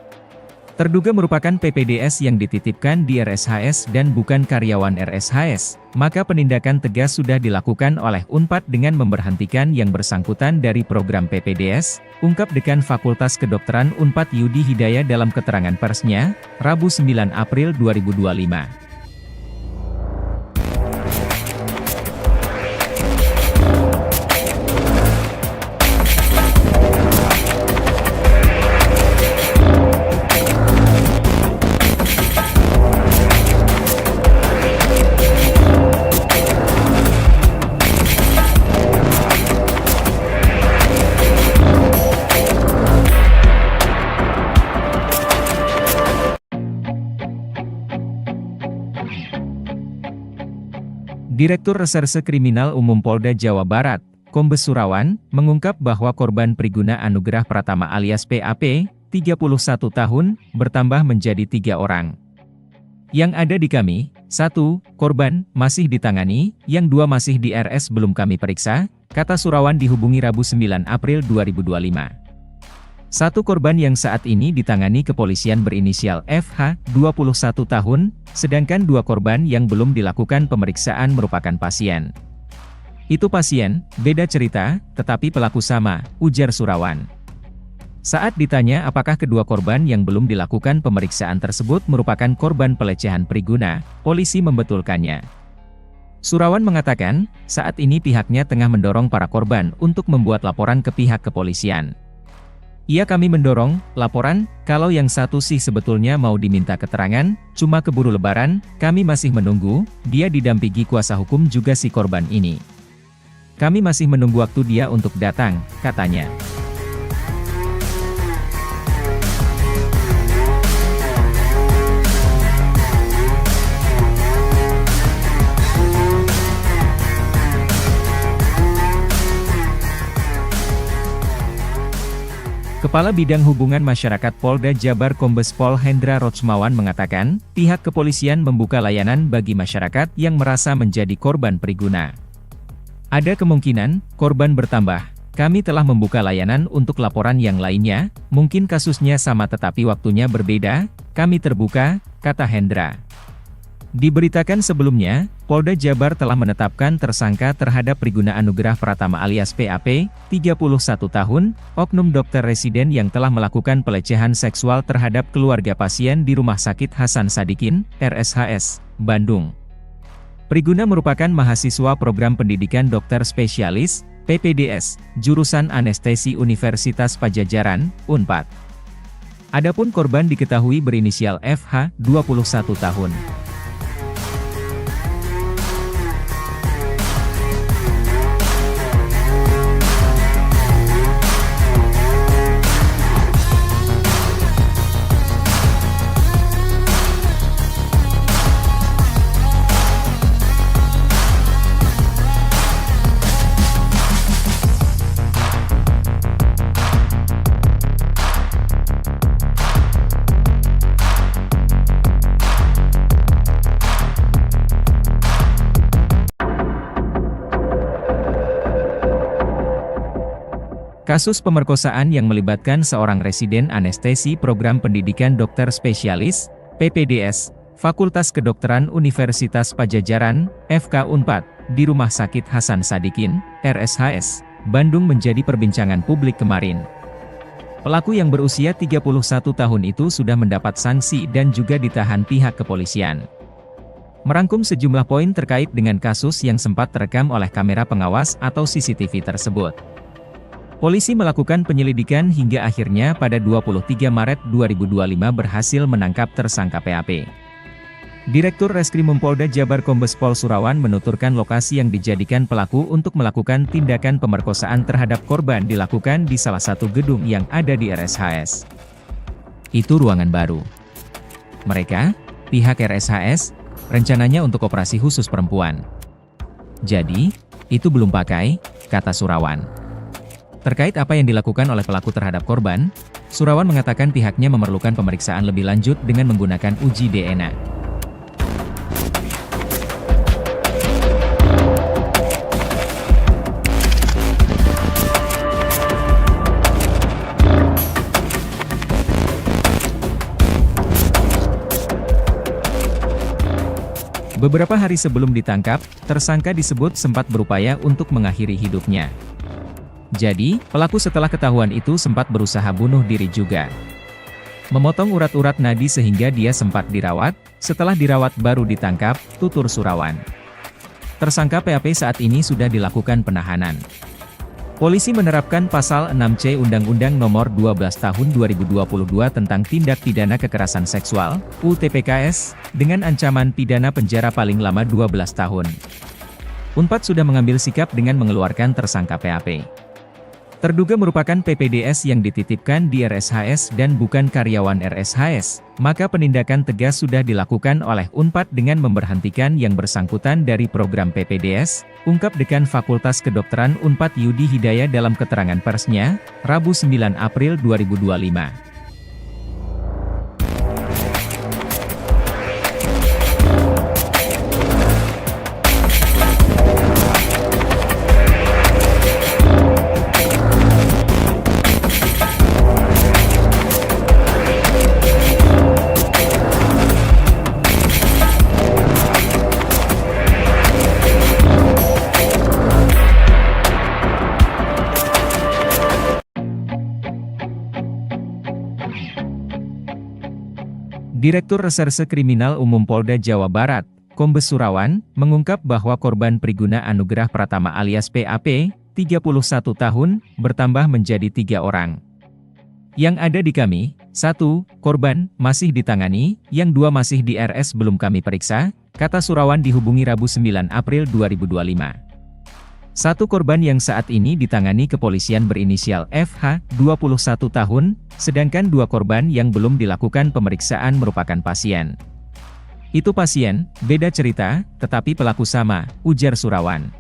terduga merupakan PPDS yang dititipkan di RSHS dan bukan karyawan RSHS, maka penindakan tegas sudah dilakukan oleh Unpad dengan memberhentikan yang bersangkutan dari program PPDS, ungkap Dekan Fakultas Kedokteran Unpad Yudi Hidayah dalam keterangan persnya, Rabu 9 April 2025. Direktur Reserse Kriminal Umum Polda Jawa Barat, Kombes Surawan, mengungkap bahwa korban Priguna Anugrah Pratama alias PAP, 31 tahun, bertambah menjadi 3 orang. Yang ada di kami, 1, korban, masih ditangani, yang 2 masih di RS belum kami periksa, kata Surawan dihubungi Rabu 9 April 2025. 1 korban yang saat ini ditangani kepolisian berinisial FH, 21 tahun, sedangkan 2 korban yang belum dilakukan pemeriksaan merupakan pasien. Itu pasien, beda cerita, tetapi pelaku sama, ujar Surawan. Saat ditanya apakah kedua korban yang belum dilakukan pemeriksaan tersebut merupakan korban pelecehan Priguna, polisi membetulkannya. Surawan mengatakan, saat ini pihaknya tengah mendorong para korban untuk membuat laporan ke pihak kepolisian. Iya, kami mendorong laporan, kalau yang satu sih sebetulnya mau diminta keterangan, cuma keburu lebaran, kami masih menunggu, dia didampingi kuasa hukum juga si korban ini. Kami masih menunggu waktu dia untuk datang, katanya. Kepala Bidang Hubungan Masyarakat Polda Jabar Kombes Pol Hendra Rotsmawan mengatakan, pihak kepolisian membuka layanan bagi masyarakat yang merasa menjadi korban Priguna. Ada kemungkinan, korban bertambah. Kami telah membuka layanan untuk laporan yang lainnya, mungkin kasusnya sama tetapi waktunya berbeda, kami terbuka, kata Hendra. Diberitakan sebelumnya, Polda Jabar telah menetapkan tersangka terhadap Priguna Anugrah Pratama alias PAP, 31 tahun, oknum dokter residen yang telah melakukan pelecehan seksual terhadap keluarga pasien di Rumah Sakit Hasan Sadikin, RSHS, Bandung. Priguna merupakan mahasiswa program pendidikan dokter spesialis, PPDS, jurusan anestesi Universitas Padjadjaran, Unpad. Adapun korban diketahui berinisial FH, 21 tahun. Kasus pemerkosaan yang melibatkan seorang residen anestesi program pendidikan dokter spesialis, PPDS, Fakultas Kedokteran Universitas Padjadjaran, FK Unpad, di Rumah Sakit Hasan Sadikin, RSHS, Bandung menjadi perbincangan publik kemarin. Pelaku yang berusia 31 tahun itu sudah mendapat sanksi dan juga ditahan pihak kepolisian. Merangkum sejumlah poin terkait dengan kasus yang sempat terekam oleh kamera pengawas atau CCTV tersebut. Polisi melakukan penyelidikan hingga akhirnya pada 23 Maret 2025 berhasil menangkap tersangka PAP. Direktur Reskrimum Polda Jabar Kombes Pol Surawan menuturkan lokasi yang dijadikan pelaku untuk melakukan tindakan pemerkosaan terhadap korban dilakukan di salah satu gedung yang ada di RSHS. Itu ruangan baru. Mereka, pihak RSHS, rencananya untuk operasi khusus perempuan. Jadi, itu belum pakai, kata Surawan. Terkait apa yang dilakukan oleh pelaku terhadap korban, Surawan mengatakan pihaknya memerlukan pemeriksaan lebih lanjut dengan menggunakan uji DNA. Beberapa hari sebelum ditangkap, tersangka disebut sempat berupaya untuk mengakhiri hidupnya. Jadi, pelaku setelah ketahuan itu sempat berusaha bunuh diri juga. Memotong urat-urat nadi sehingga dia sempat dirawat, setelah dirawat baru ditangkap, tutur Surawan. Tersangka PAP saat ini sudah dilakukan penahanan. Polisi menerapkan pasal 6C Undang-Undang Nomor 12 Tahun 2022 tentang Tindak Pidana Kekerasan Seksual, UU-TPKS, dengan ancaman pidana penjara paling lama 12 tahun. Unpad sudah mengambil sikap dengan mengeluarkan tersangka PAP. Terduga merupakan PPDS yang dititipkan di RSHS dan bukan karyawan RSHS, maka penindakan tegas sudah dilakukan oleh Unpad dengan memberhentikan yang bersangkutan dari program PPDS, ungkap Dekan Fakultas Kedokteran Unpad Yudi Hidayat dalam keterangan persnya, Rabu 9 April 2025. Direktur Reserse Kriminal Umum Polda Jawa Barat, Kombes Surawan, mengungkap bahwa korban Priguna Anugrah Pratama alias PAP, 31 tahun, bertambah menjadi 3 orang. Yang ada di kami, 1, korban, masih ditangani, yang 2 masih di RS belum kami periksa, kata Surawan dihubungi Rabu 9 April 2025. 1 korban yang saat ini ditangani kepolisian berinisial FH, 21 tahun, sedangkan 2 korban yang belum dilakukan pemeriksaan merupakan pasien. Itu pasien, beda cerita, tetapi pelaku sama, ujar Surawan.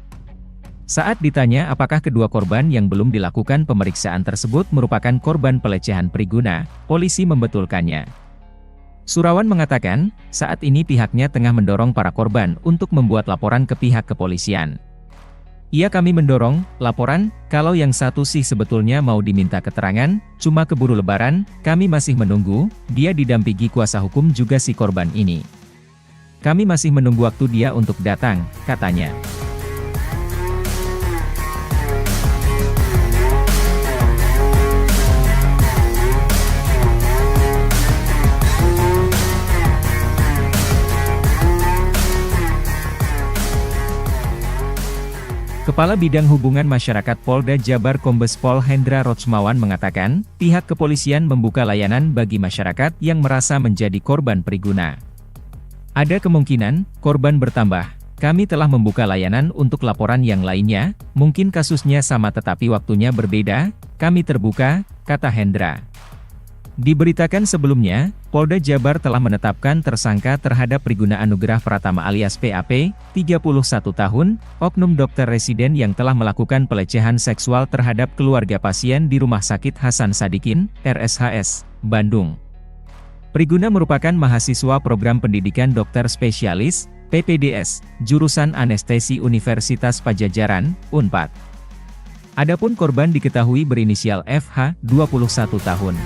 Saat ditanya apakah kedua korban yang belum dilakukan pemeriksaan tersebut merupakan korban pelecehan Priguna, polisi membetulkannya. Surawan mengatakan, saat ini pihaknya tengah mendorong para korban untuk membuat laporan ke pihak kepolisian. Iya, kami mendorong laporan, kalau yang satu sih sebetulnya mau diminta keterangan, cuma keburu lebaran, kami masih menunggu, dia didampingi kuasa hukum juga si korban ini. Kami masih menunggu waktu dia untuk datang, katanya. Kepala Bidang Hubungan Masyarakat Polda Jabar Kombes Pol Hendra Rotsmawan mengatakan, pihak kepolisian membuka layanan bagi masyarakat yang merasa menjadi korban Priguna. Ada kemungkinan, korban bertambah. Kami telah membuka layanan untuk laporan yang lainnya, mungkin kasusnya sama tetapi waktunya berbeda, kami terbuka, kata Hendra. Diberitakan sebelumnya, Polda Jabar telah menetapkan tersangka terhadap Priguna Anugrah Pratama alias PAP, 31 tahun, oknum dokter residen yang telah melakukan pelecehan seksual terhadap keluarga pasien di Rumah Sakit Hasan Sadikin, RSHS, Bandung. Priguna merupakan mahasiswa program pendidikan dokter spesialis, PPDS, jurusan anestesi Universitas Padjadjaran, Unpad. Adapun korban diketahui berinisial FH, 21 tahun.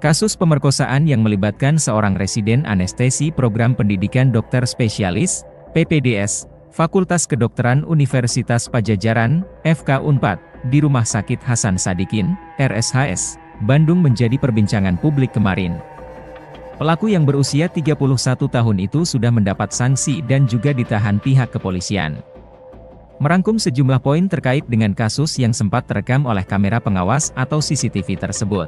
Kasus pemerkosaan yang melibatkan seorang residen anestesi program pendidikan dokter spesialis, PPDS, Fakultas Kedokteran Universitas Padjadjaran, FK Unpad, di Rumah Sakit Hasan Sadikin, RSHS, Bandung menjadi perbincangan publik kemarin. Pelaku yang berusia 31 tahun itu sudah mendapat sanksi dan juga ditahan pihak kepolisian. Merangkum sejumlah poin terkait dengan kasus yang sempat terekam oleh kamera pengawas atau CCTV tersebut.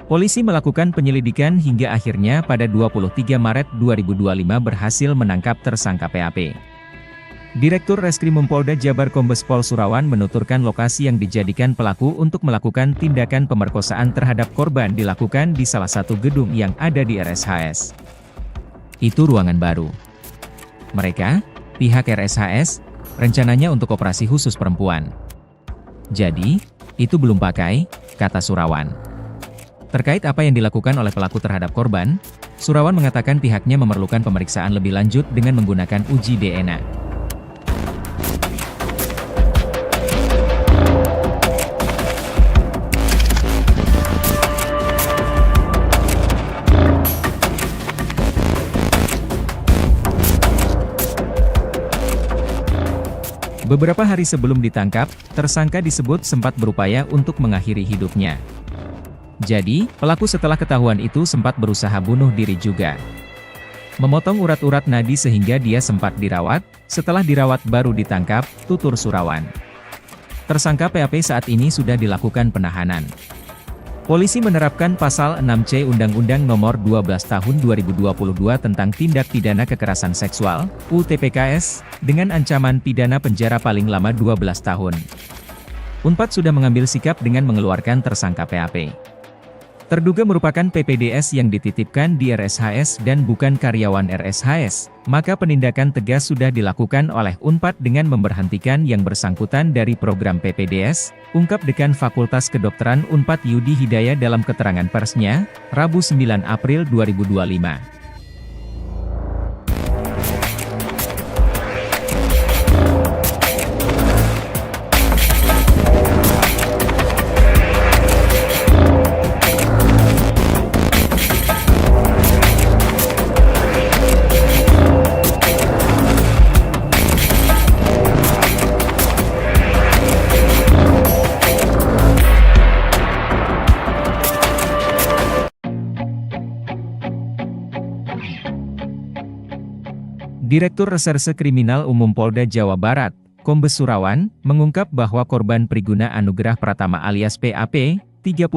Polisi melakukan penyelidikan hingga akhirnya pada 23 Maret 2025 berhasil menangkap tersangka PAP. Direktur Reskrimum Polda Jabar Kombes Pol Surawan menuturkan lokasi yang dijadikan pelaku untuk melakukan tindakan pemerkosaan terhadap korban dilakukan di salah satu gedung yang ada di RSHS. Itu ruangan baru. Mereka, pihak RSHS, rencananya untuk operasi khusus perempuan. Jadi, itu belum pakai, kata Surawan. Terkait apa yang dilakukan oleh pelaku terhadap korban, Surawan mengatakan pihaknya memerlukan pemeriksaan lebih lanjut dengan menggunakan uji DNA. Beberapa hari sebelum ditangkap, tersangka disebut sempat berupaya untuk mengakhiri hidupnya. Jadi, pelaku setelah ketahuan itu sempat berusaha bunuh diri juga. Memotong urat-urat nadi sehingga dia sempat dirawat, setelah dirawat baru ditangkap, tutur Surawan. Tersangka PAP saat ini sudah dilakukan penahanan. Polisi menerapkan pasal 6C Undang-Undang Nomor 12 Tahun 2022 tentang Tindak Pidana Kekerasan Seksual, UTPKS, dengan ancaman pidana penjara paling lama 12 tahun. Unpad sudah mengambil sikap dengan mengeluarkan tersangka PAP. Terduga merupakan PPDS yang dititipkan di RSHS dan bukan karyawan RSHS, maka penindakan tegas sudah dilakukan oleh Unpad dengan memberhentikan yang bersangkutan dari program PPDS, ungkap Dekan Fakultas Kedokteran Unpad Yudi Hidayah dalam keterangan persnya, Rabu 9 April 2025. Direktur Reserse Kriminal Umum Polda Jawa Barat, Kombes Surawan, mengungkap bahwa korban Priguna Anugrah Pratama alias PAP, 31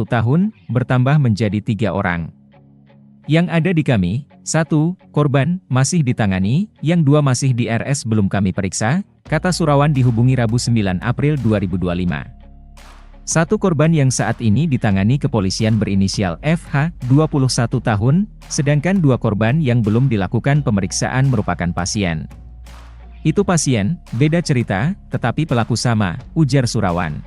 tahun, bertambah menjadi 3 orang. Yang ada di kami, 1, korban, masih ditangani, yang 2 masih di RS belum kami periksa, kata Surawan dihubungi Rabu 9 April 2025. 1 korban yang saat ini ditangani kepolisian berinisial FH, 21 tahun, sedangkan 2 korban yang belum dilakukan pemeriksaan merupakan pasien. Itu pasien, beda cerita, tetapi pelaku sama, ujar Surawan.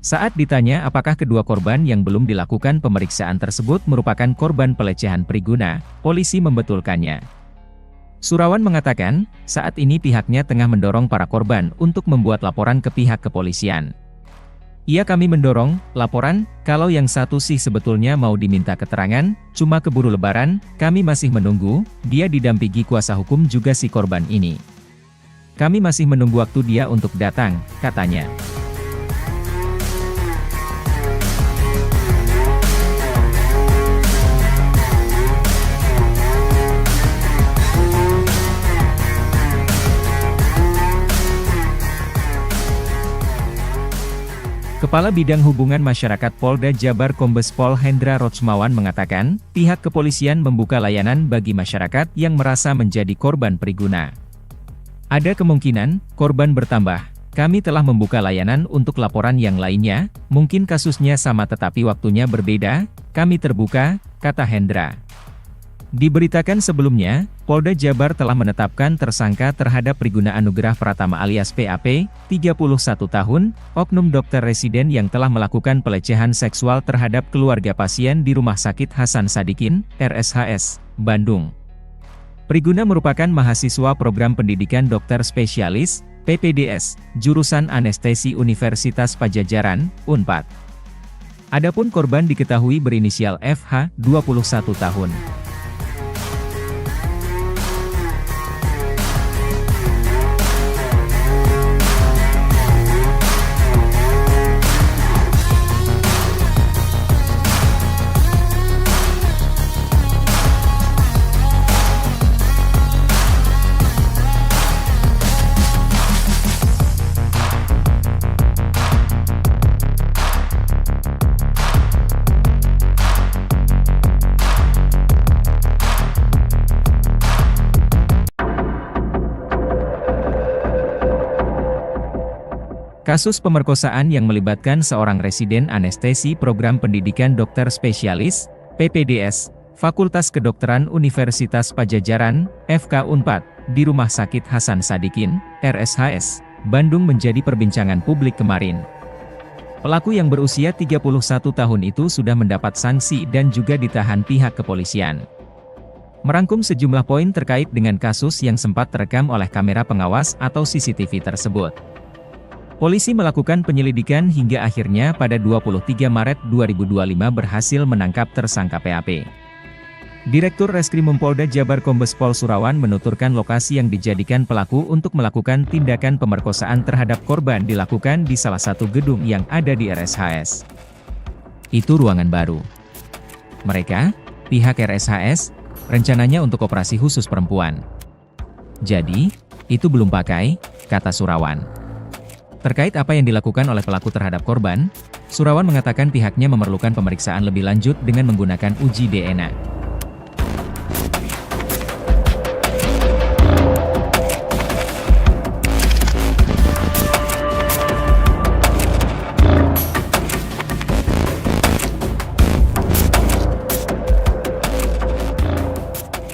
Saat ditanya apakah kedua korban yang belum dilakukan pemeriksaan tersebut merupakan korban pelecehan Priguna, polisi membetulkannya. Surawan mengatakan, saat ini pihaknya tengah mendorong para korban untuk membuat laporan ke pihak kepolisian. Kami mendorong, laporan, kalau yang satu sih sebetulnya mau diminta keterangan, cuma keburu lebaran, kami masih menunggu, dia didampingi kuasa hukum juga si korban ini. Kami masih menunggu waktu dia untuk datang, katanya. Kepala Bidang Hubungan Masyarakat Polda Jabar Kombes Pol Hendra Rotsmawan mengatakan, pihak kepolisian membuka layanan bagi masyarakat yang merasa menjadi korban Priguna. Ada kemungkinan, korban bertambah. Kami telah membuka layanan untuk laporan yang lainnya, mungkin kasusnya sama tetapi waktunya berbeda, kami terbuka, kata Hendra. Diberitakan sebelumnya, Polda Jabar telah menetapkan tersangka terhadap Priguna Anugrah Pratama alias PAP, 31 tahun, oknum dokter residen yang telah melakukan pelecehan seksual terhadap keluarga pasien di Rumah Sakit Hasan Sadikin, RSHS, Bandung. Priguna merupakan mahasiswa program pendidikan dokter spesialis, PPDS, jurusan anestesi Universitas Padjadjaran, Unpad. Adapun korban diketahui berinisial FH, 21 tahun. Kasus pemerkosaan yang melibatkan seorang residen anestesi program pendidikan dokter spesialis, PPDS, Fakultas Kedokteran Universitas Padjadjaran, FK Unpad, di Rumah Sakit Hasan Sadikin, RSHS, Bandung menjadi perbincangan publik kemarin. Pelaku yang berusia 31 tahun itu sudah mendapat sanksi dan juga ditahan pihak kepolisian. Merangkum sejumlah poin terkait dengan kasus yang sempat terekam oleh kamera pengawas atau CCTV tersebut. Polisi melakukan penyelidikan hingga akhirnya pada 23 Maret 2025 berhasil menangkap tersangka PAP. Direktur Reskrimum Polda Jabar Kombes Pol Surawan menuturkan lokasi yang dijadikan pelaku untuk melakukan tindakan pemerkosaan terhadap korban dilakukan di salah satu gedung yang ada di RSHS. Itu ruangan baru. Mereka, pihak RSHS, rencananya untuk operasi khusus perempuan. Jadi, itu belum pakai, kata Surawan. Terkait apa yang dilakukan oleh pelaku terhadap korban, Surawan mengatakan pihaknya memerlukan pemeriksaan lebih lanjut dengan menggunakan uji DNA.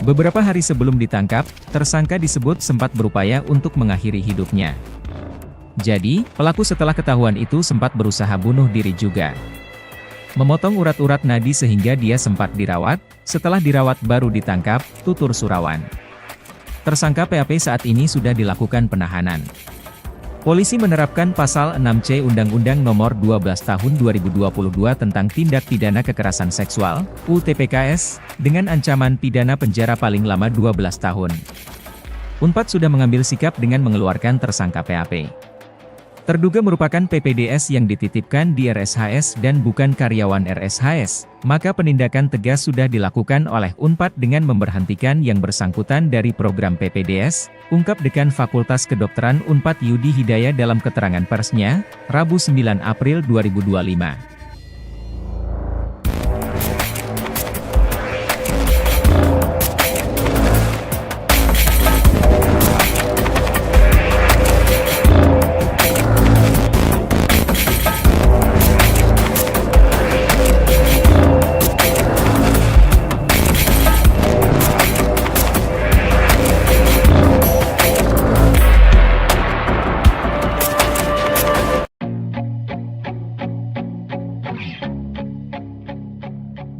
Beberapa hari sebelum ditangkap, tersangka disebut sempat berupaya untuk mengakhiri hidupnya. Jadi, pelaku setelah ketahuan itu sempat berusaha bunuh diri juga. Memotong urat-urat nadi sehingga dia sempat dirawat, setelah dirawat baru ditangkap, tutur Surawan. Tersangka PAP saat ini sudah dilakukan penahanan. Polisi menerapkan pasal 6C Undang-Undang Nomor 12 Tahun 2022 tentang Tindak Pidana Kekerasan Seksual, UTPKS, dengan ancaman pidana penjara paling lama 12 tahun. Unpad sudah mengambil sikap dengan mengeluarkan tersangka PAP. Terduga merupakan PPDS yang dititipkan di RSHS dan bukan karyawan RSHS, maka penindakan tegas sudah dilakukan oleh Unpad dengan memberhentikan yang bersangkutan dari program PPDS, ungkap Dekan Fakultas Kedokteran Unpad Yudi Hidayah dalam keterangan persnya, Rabu 9 April 2025.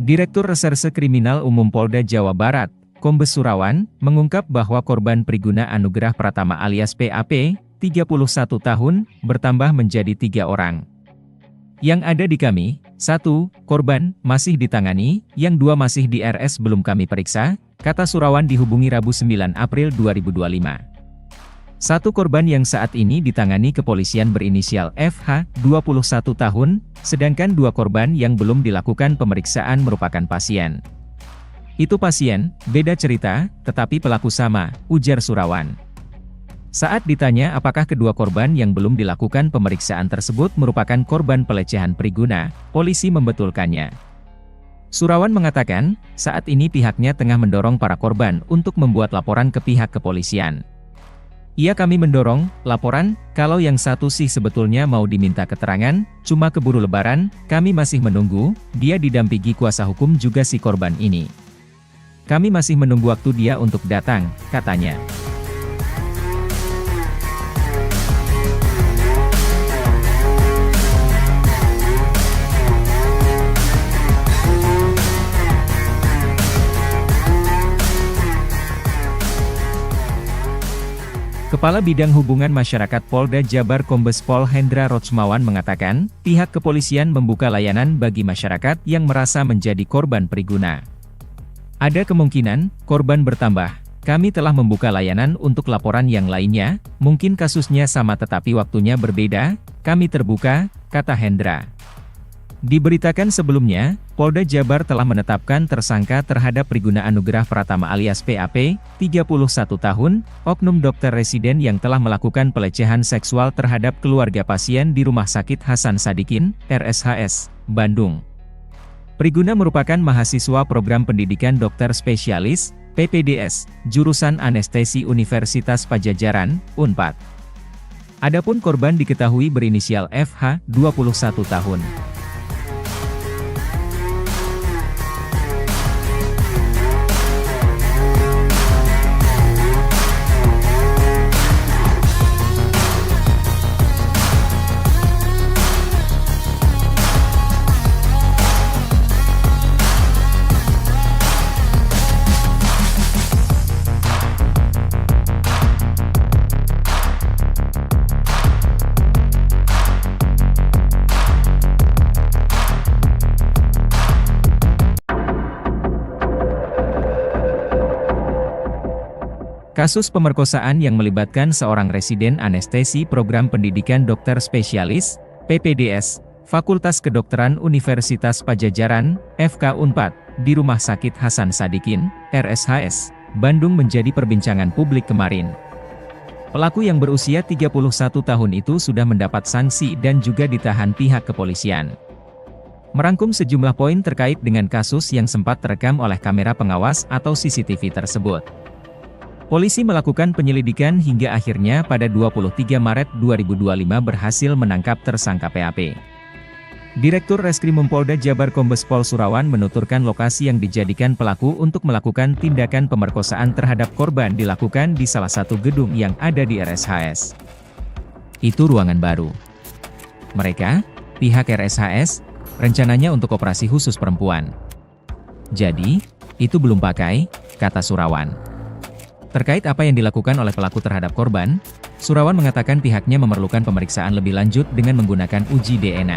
Direktur Reserse Kriminal Umum Polda Jawa Barat, Kombes Surawan, mengungkap bahwa korban Priguna Anugerah Pratama alias PAP, 31 tahun, bertambah menjadi 3 orang. Yang ada di kami, 1, korban, masih ditangani, yang 2 masih di RS belum kami periksa, kata Surawan dihubungi Rabu 9 April 2025. 1 korban yang saat ini ditangani kepolisian berinisial FH, 21 tahun, sedangkan 2 korban yang belum dilakukan pemeriksaan merupakan pasien. Itu pasien, beda cerita, tetapi pelaku sama, ujar Surawan. Saat ditanya apakah kedua korban yang belum dilakukan pemeriksaan tersebut merupakan korban pelecehan Priguna, polisi membetulkannya. Surawan mengatakan, saat ini pihaknya tengah mendorong para korban untuk membuat laporan ke pihak kepolisian. Iya, kami mendorong laporan, kalau yang satu sih sebetulnya mau diminta keterangan, cuma keburu lebaran, kami masih menunggu, dia didampingi kuasa hukum juga si korban ini. Kami masih menunggu waktu dia untuk datang, katanya. Kepala Bidang Hubungan Masyarakat Polda Jabar Kombes Pol Hendra Rotsmawan mengatakan, pihak kepolisian membuka layanan bagi masyarakat yang merasa menjadi korban Priguna. Ada kemungkinan, korban bertambah. Kami telah membuka layanan untuk laporan yang lainnya, mungkin kasusnya sama tetapi waktunya berbeda, kami terbuka, kata Hendra. Diberitakan sebelumnya, Polda Jabar telah menetapkan tersangka terhadap Priguna Anugerah Pratama alias PAP, 31 tahun, oknum dokter residen yang telah melakukan pelecehan seksual terhadap keluarga pasien di Rumah Sakit Hasan Sadikin, RSHS, Bandung. Priguna merupakan mahasiswa program pendidikan dokter spesialis, PPDS, jurusan anestesi Universitas Padjadjaran, Unpad. Adapun korban diketahui berinisial FH, 21 tahun. Kasus pemerkosaan yang melibatkan seorang residen anestesi program pendidikan dokter spesialis, PPDS, Fakultas Kedokteran Universitas Padjadjaran, FK Unpad, di Rumah Sakit Hasan Sadikin, RSHS, Bandung menjadi perbincangan publik kemarin. Pelaku yang berusia 31 tahun itu sudah mendapat sanksi dan juga ditahan pihak kepolisian. Merangkum sejumlah poin terkait dengan kasus yang sempat terekam oleh kamera pengawas atau CCTV tersebut. Polisi melakukan penyelidikan hingga akhirnya pada 23 Maret 2025 berhasil menangkap tersangka PAP. Direktur Reskrimum Polda Jabar Kombes Pol Surawan menuturkan lokasi yang dijadikan pelaku untuk melakukan tindakan pemerkosaan terhadap korban dilakukan di salah satu gedung yang ada di RSHS. Itu ruangan baru. Mereka, pihak RSHS, rencananya untuk operasi khusus perempuan. Jadi, itu belum pakai, kata Surawan. Terkait apa yang dilakukan oleh pelaku terhadap korban, Surawan mengatakan pihaknya memerlukan pemeriksaan lebih lanjut dengan menggunakan uji DNA.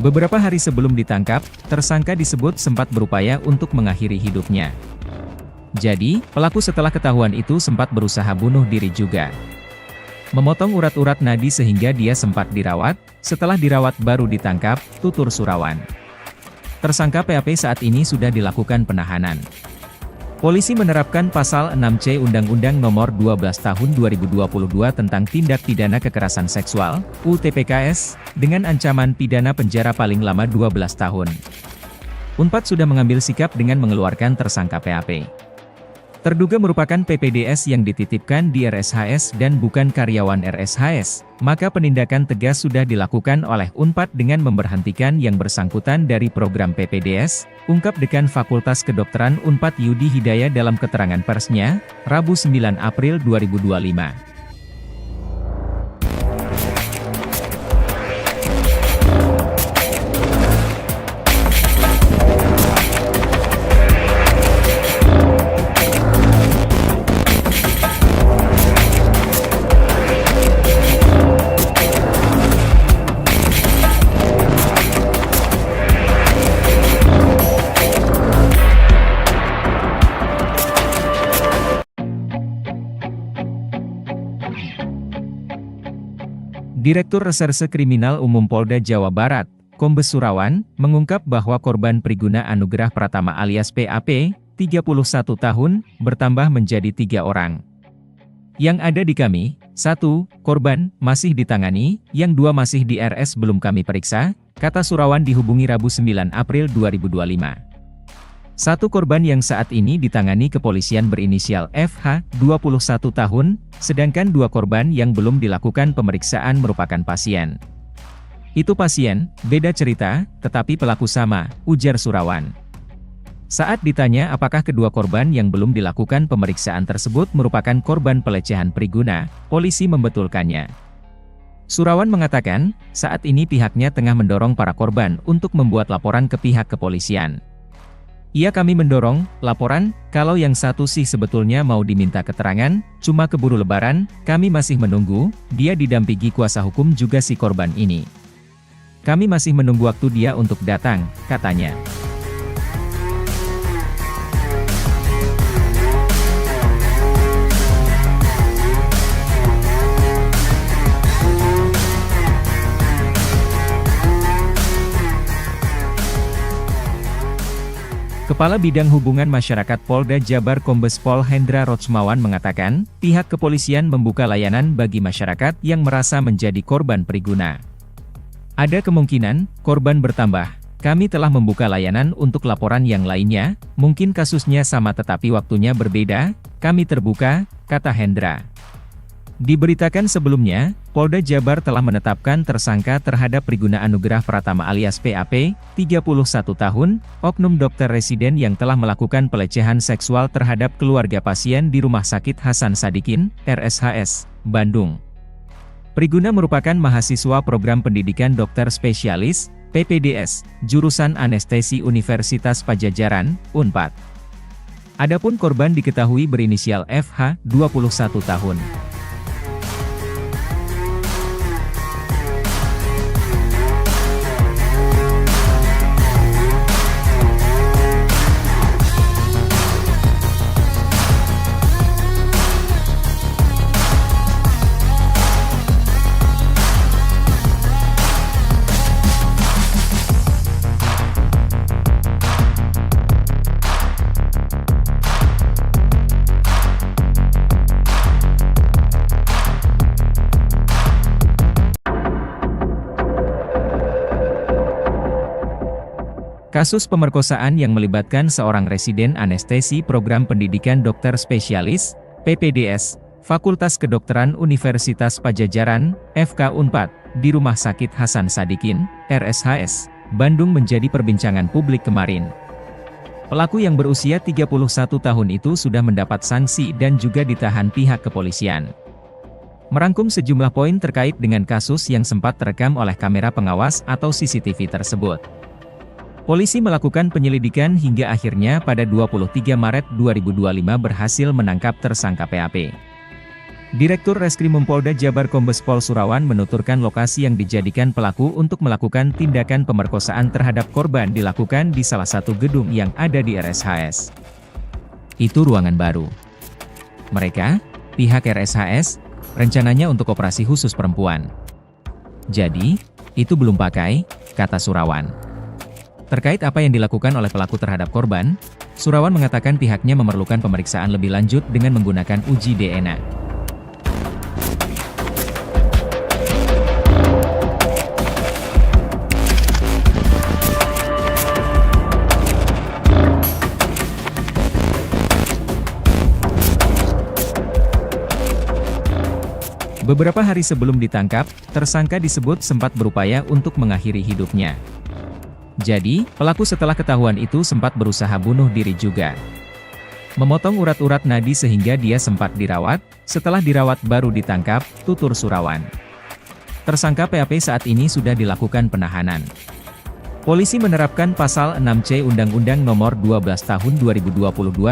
Beberapa hari sebelum ditangkap, tersangka disebut sempat berupaya untuk mengakhiri hidupnya. Jadi, pelaku setelah ketahuan itu sempat berusaha bunuh diri juga. Memotong urat-urat nadi sehingga dia sempat dirawat, setelah dirawat baru ditangkap, tutur Surawan. Tersangka PAP saat ini sudah dilakukan penahanan. Polisi menerapkan pasal 6C Undang-Undang Nomor 12 Tahun 2022 tentang Tindak Pidana Kekerasan Seksual, UTPKS, dengan ancaman pidana penjara paling lama 12 tahun. Unpad sudah mengambil sikap dengan mengeluarkan tersangka PAP. Terduga merupakan PPDS yang dititipkan di RSHS dan bukan karyawan RSHS, maka penindakan tegas sudah dilakukan oleh Unpad dengan memberhentikan yang bersangkutan dari program PPDS, ungkap Dekan Fakultas Kedokteran Unpad Yudi Hidayah dalam keterangan persnya, Rabu 9 April 2025. Direktur Reserse Kriminal Umum Polda Jawa Barat, Kombes Surawan, mengungkap bahwa korban Priguna Anugrah Pratama alias PAP, 31 tahun, bertambah menjadi 3 orang. Yang ada di kami, 1, korban, masih ditangani, yang 2 masih di RS belum kami periksa, kata Surawan dihubungi Rabu 9 April 2025. 1 korban yang saat ini ditangani kepolisian berinisial FH, 21 tahun, sedangkan 2 korban yang belum dilakukan pemeriksaan merupakan pasien. Itu pasien, beda cerita, tetapi pelaku sama, ujar Surawan. Saat ditanya apakah kedua korban yang belum dilakukan pemeriksaan tersebut merupakan korban pelecehan Priguna, polisi membetulkannya. Surawan mengatakan, saat ini pihaknya tengah mendorong para korban untuk membuat laporan ke pihak kepolisian. Kami mendorong laporan, kalau yang satu sih sebetulnya mau diminta keterangan, cuma keburu lebaran, kami masih menunggu, dia didampingi kuasa hukum juga si korban ini. Kami masih menunggu waktu dia untuk datang, katanya. Kepala Bidang Hubungan Masyarakat Polda Jabar Kombes Pol Hendra Rotsmawan mengatakan, pihak kepolisian membuka layanan bagi masyarakat yang merasa menjadi korban periguna. Ada kemungkinan, korban bertambah. Kami telah membuka layanan untuk laporan yang lainnya, mungkin kasusnya sama tetapi waktunya berbeda, kami terbuka, kata Hendra. Diberitakan sebelumnya, Polda Jabar telah menetapkan tersangka terhadap Priguna Anugrah Pratama alias PAP, 31 tahun, oknum dokter residen yang telah melakukan pelecehan seksual terhadap keluarga pasien di Rumah Sakit Hasan Sadikin, RSHS, Bandung. Priguna merupakan mahasiswa program pendidikan dokter spesialis, PPDS, jurusan anestesi Universitas Padjadjaran, Unpad. Adapun korban diketahui berinisial FH, 21 tahun. Kasus pemerkosaan yang melibatkan seorang residen anestesi program pendidikan dokter spesialis, PPDS, Fakultas Kedokteran Universitas Padjadjaran, FK Unpad, di Rumah Sakit Hasan Sadikin, RSHS, Bandung menjadi perbincangan publik kemarin. Pelaku yang berusia 31 tahun itu sudah mendapat sanksi dan juga ditahan pihak kepolisian. Merangkum sejumlah poin terkait dengan kasus yang sempat terekam oleh kamera pengawas atau CCTV tersebut. Polisi melakukan penyelidikan hingga akhirnya pada 23 Maret 2025 berhasil menangkap tersangka PAP. Direktur Reskrimum Polda Jabar Kombes Pol Surawan menuturkan lokasi yang dijadikan pelaku untuk melakukan tindakan pemerkosaan terhadap korban dilakukan di salah satu gedung yang ada di RSHS. Itu ruangan baru. Mereka, pihak RSHS, rencananya untuk operasi khusus perempuan. Jadi, itu belum pakai, kata Surawan. Terkait apa yang dilakukan oleh pelaku terhadap korban, Surawan mengatakan pihaknya memerlukan pemeriksaan lebih lanjut dengan menggunakan uji DNA. Beberapa hari sebelum ditangkap, tersangka disebut sempat berupaya untuk mengakhiri hidupnya. Jadi, pelaku setelah ketahuan itu sempat berusaha bunuh diri juga. Memotong urat-urat nadi sehingga dia sempat dirawat, setelah dirawat baru ditangkap, tutur Surawan. Tersangka PAP saat ini sudah dilakukan penahanan. Polisi menerapkan pasal 6C Undang-Undang Nomor 12 Tahun 2022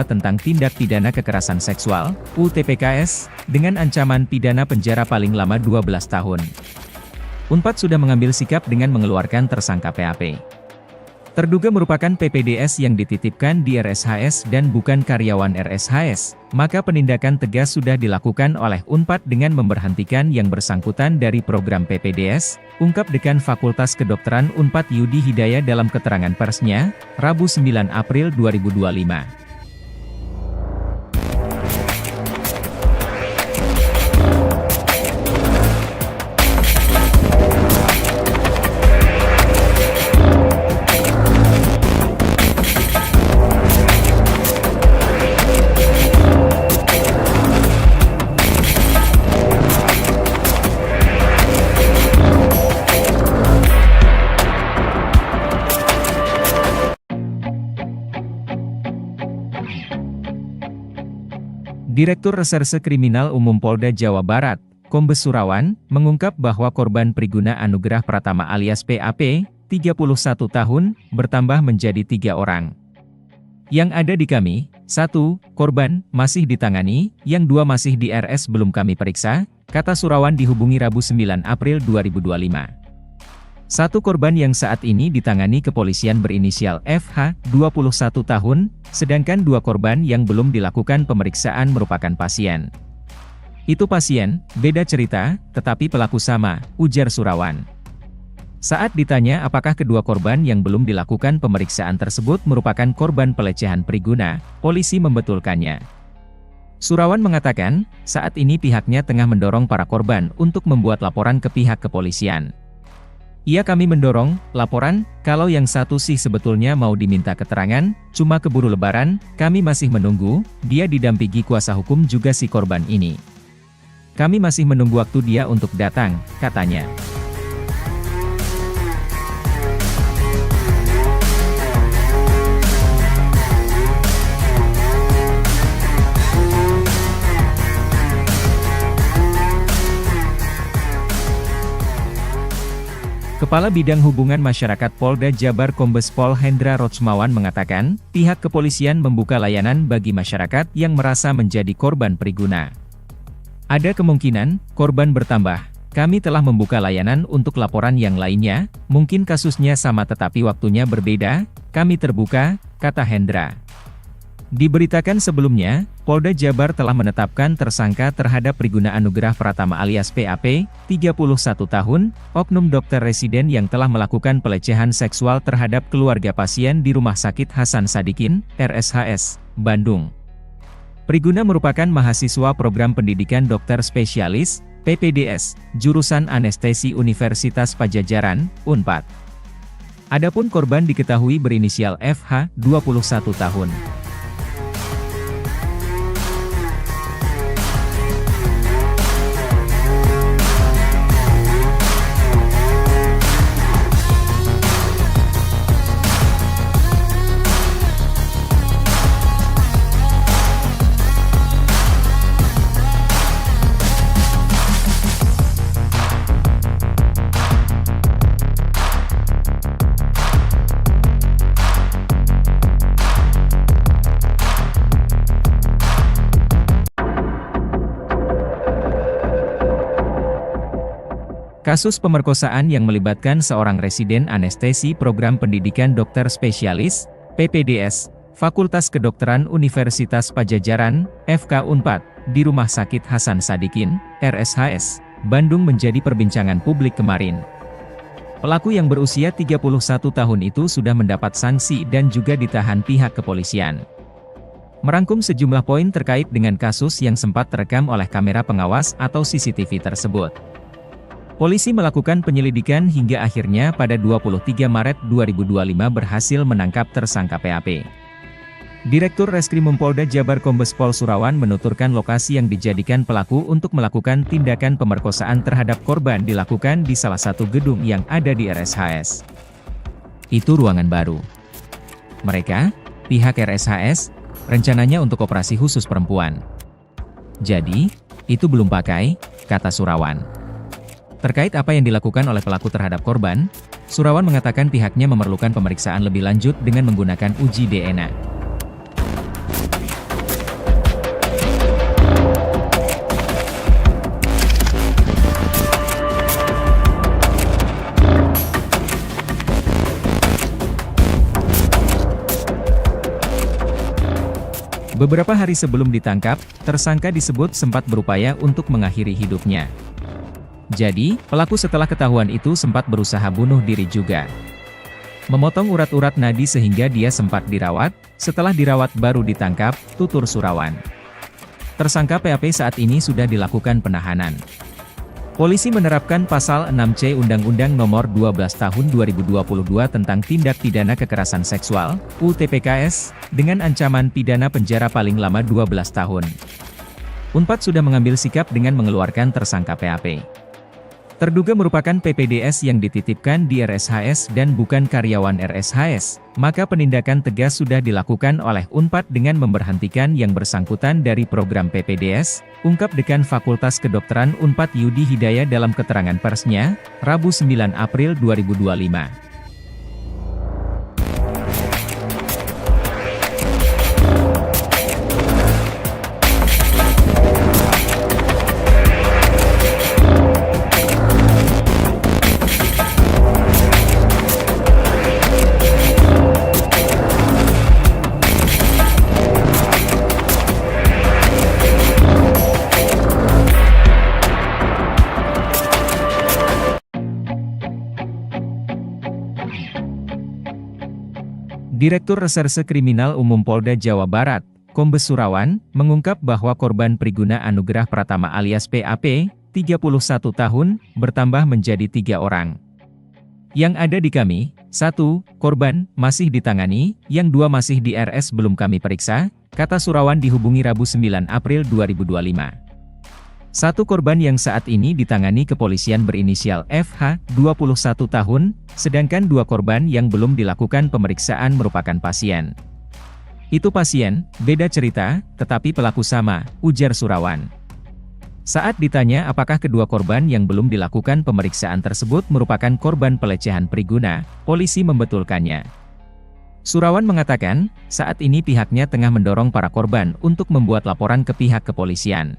tentang Tindak Pidana Kekerasan Seksual, UTPKS, dengan ancaman pidana penjara paling lama 12 tahun. Unpad sudah mengambil sikap dengan mengeluarkan tersangka PAP. Terduga merupakan PPDS yang dititipkan di RSHS dan bukan karyawan RSHS, maka penindakan tegas sudah dilakukan oleh Unpad dengan memberhentikan yang bersangkutan dari program PPDS, ungkap Dekan Fakultas Kedokteran Unpad Yudi Hidayah dalam keterangan persnya, Rabu 9 April 2025. Direktur Reserse Kriminal Umum Polda Jawa Barat, Kombes Surawan, mengungkap bahwa korban Priguna Anugrah Pratama alias PAP, 31 tahun, bertambah menjadi 3 orang. Yang ada di kami, 1, korban, masih ditangani, yang 2 masih di RS belum kami periksa, kata Surawan dihubungi Rabu 9 April 2025. 1 korban yang saat ini ditangani kepolisian berinisial FH, 21 tahun, sedangkan 2 korban yang belum dilakukan pemeriksaan merupakan pasien. Itu pasien, beda cerita, tetapi pelaku sama, ujar Surawan. Saat ditanya apakah kedua korban yang belum dilakukan pemeriksaan tersebut merupakan korban pelecehan priguna, polisi membetulkannya. Surawan mengatakan, saat ini pihaknya tengah mendorong para korban untuk membuat laporan ke pihak kepolisian. Kami mendorong laporan, kalau yang satu sih sebetulnya mau diminta keterangan, cuma keburu lebaran, kami masih menunggu, dia didampingi kuasa hukum juga si korban ini. Kami masih menunggu waktu dia untuk datang, katanya. Kepala Bidang Hubungan Masyarakat Polda Jabar Kombes Pol Hendra Rotsmawan mengatakan, pihak kepolisian membuka layanan bagi masyarakat yang merasa menjadi korban priguna. Ada kemungkinan, korban bertambah. Kami telah membuka layanan untuk laporan yang lainnya, mungkin kasusnya sama tetapi waktunya berbeda, kami terbuka, kata Hendra. Diberitakan sebelumnya, Polda Jabar telah menetapkan tersangka terhadap Priguna Anugerah Pratama alias PAP, 31 tahun, oknum dokter residen yang telah melakukan pelecehan seksual terhadap keluarga pasien di Rumah Sakit Hasan Sadikin, RSHS, Bandung. Priguna merupakan mahasiswa program pendidikan dokter spesialis, PPDS, jurusan anestesi Universitas Padjadjaran, Unpad. Adapun korban diketahui berinisial FH, 21 tahun. Kasus pemerkosaan yang melibatkan seorang residen anestesi program pendidikan dokter spesialis, PPDS, Fakultas Kedokteran Universitas Padjadjaran, FK Unpad, di Rumah Sakit Hasan Sadikin, RSHS, Bandung menjadi perbincangan publik kemarin. Pelaku yang berusia 31 tahun itu sudah mendapat sanksi dan juga ditahan pihak kepolisian. Merangkum sejumlah poin terkait dengan kasus yang sempat terekam oleh kamera pengawas atau CCTV tersebut. Polisi melakukan penyelidikan hingga akhirnya pada 23 Maret 2025 berhasil menangkap tersangka PAP. Direktur Reskrimum Polda Jabar Kombes Pol Surawan menuturkan lokasi yang dijadikan pelaku untuk melakukan tindakan pemerkosaan terhadap korban dilakukan di salah satu gedung yang ada di RSHS. Itu ruangan baru. Mereka, pihak RSHS, rencananya untuk operasi khusus perempuan. Jadi, itu belum pakai, kata Surawan. Terkait apa yang dilakukan oleh pelaku terhadap korban, Surawan mengatakan pihaknya memerlukan pemeriksaan lebih lanjut dengan menggunakan uji DNA. Beberapa hari sebelum ditangkap, tersangka disebut sempat berupaya untuk mengakhiri hidupnya. Jadi, pelaku setelah ketahuan itu sempat berusaha bunuh diri juga. Memotong urat-urat nadi sehingga dia sempat dirawat, setelah dirawat baru ditangkap, tutur Surawan. Tersangka PAP saat ini sudah dilakukan penahanan. Polisi menerapkan pasal 6C Undang-Undang Nomor 12 Tahun 2022 tentang Tindak Pidana Kekerasan Seksual, UTPKS, dengan ancaman pidana penjara paling lama 12 tahun. Unpad sudah mengambil sikap dengan mengeluarkan tersangka PAP. Terduga merupakan PPDS yang dititipkan di RSHS dan bukan karyawan RSHS, maka penindakan tegas sudah dilakukan oleh Unpad dengan memberhentikan yang bersangkutan dari program PPDS, ungkap Dekan Fakultas Kedokteran Unpad Yudi Hidayah dalam keterangan persnya, Rabu 9 April 2025. Direktur Reserse Kriminal Umum Polda Jawa Barat, Kombes Surawan, mengungkap bahwa korban Priguna Anugerah Pratama alias PAP, 31 tahun, bertambah menjadi 3 orang. Yang ada di kami, 1 korban, masih ditangani, yang 2 masih di RS belum kami periksa, kata Surawan dihubungi Rabu 9 April 2025. 1 korban yang saat ini ditangani kepolisian berinisial FH, 21 tahun, sedangkan 2 korban yang belum dilakukan pemeriksaan merupakan pasien. Itu pasien, beda cerita, tetapi pelaku sama, ujar Surawan. Saat ditanya apakah kedua korban yang belum dilakukan pemeriksaan tersebut merupakan korban pelecehan Priguna, polisi membetulkannya. Surawan mengatakan, saat ini pihaknya tengah mendorong para korban untuk membuat laporan ke pihak kepolisian.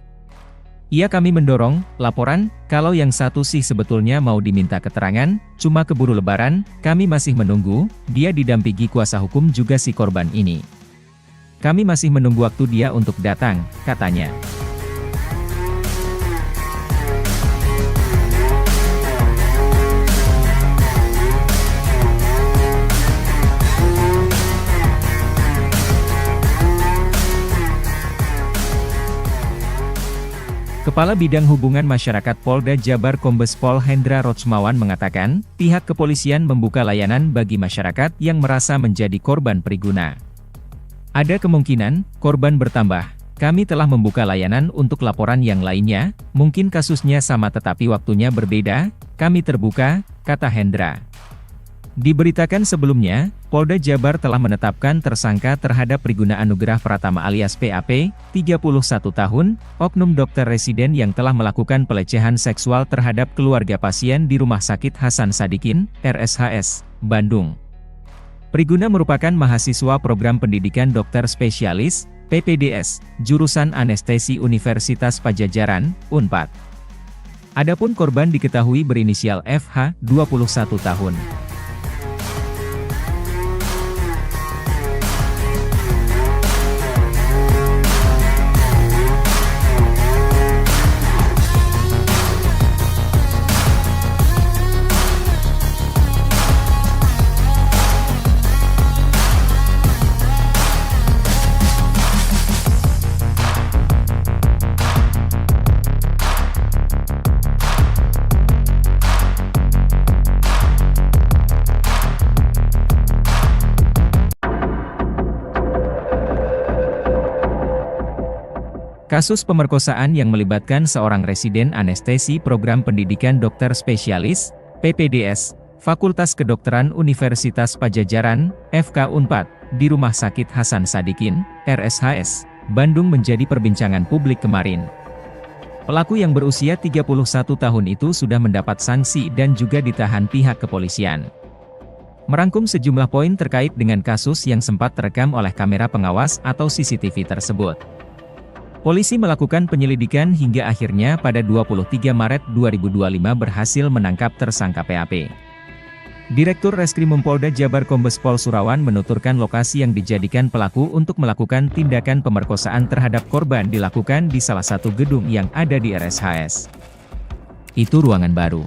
Kami mendorong laporan, kalau yang satu sih sebetulnya mau diminta keterangan, cuma keburu lebaran, kami masih menunggu, dia didampingi kuasa hukum juga si korban ini. Kami masih menunggu waktu dia untuk datang, katanya. Kepala Bidang Hubungan Masyarakat Polda Jabar Kombes Pol Hendra Rotsmawan mengatakan, pihak kepolisian membuka layanan bagi masyarakat yang merasa menjadi korban Priguna. Ada kemungkinan, korban bertambah. Kami telah membuka layanan untuk laporan yang lainnya, mungkin kasusnya sama tetapi waktunya berbeda, kami terbuka, kata Hendra. Diberitakan sebelumnya, Polda Jabar telah menetapkan tersangka terhadap Priguna Anugerah Pratama alias PAP, 31 tahun, oknum dokter residen yang telah melakukan pelecehan seksual terhadap keluarga pasien di Rumah Sakit Hasan Sadikin, RSHS, Bandung. Priguna merupakan mahasiswa program pendidikan dokter spesialis, PPDS, jurusan anestesi Universitas Padjadjaran, Unpad. Adapun korban diketahui berinisial FH, 21 tahun. Kasus pemerkosaan yang melibatkan seorang residen anestesi program pendidikan dokter spesialis, PPDS, Fakultas Kedokteran Universitas Padjadjaran, FK Unpad, di Rumah Sakit Hasan Sadikin, RSHS, Bandung menjadi perbincangan publik kemarin. Pelaku yang berusia 31 tahun itu sudah mendapat sanksi dan juga ditahan pihak kepolisian. Merangkum sejumlah poin terkait dengan kasus yang sempat terekam oleh kamera pengawas atau CCTV tersebut. Polisi melakukan penyelidikan hingga akhirnya pada 23 Maret 2025 berhasil menangkap tersangka PAP. Direktur Reskrimum Polda Jabar Kombes Pol Surawan menuturkan lokasi yang dijadikan pelaku untuk melakukan tindakan pemerkosaan terhadap korban dilakukan di salah satu gedung yang ada di RSHS. Itu ruangan baru.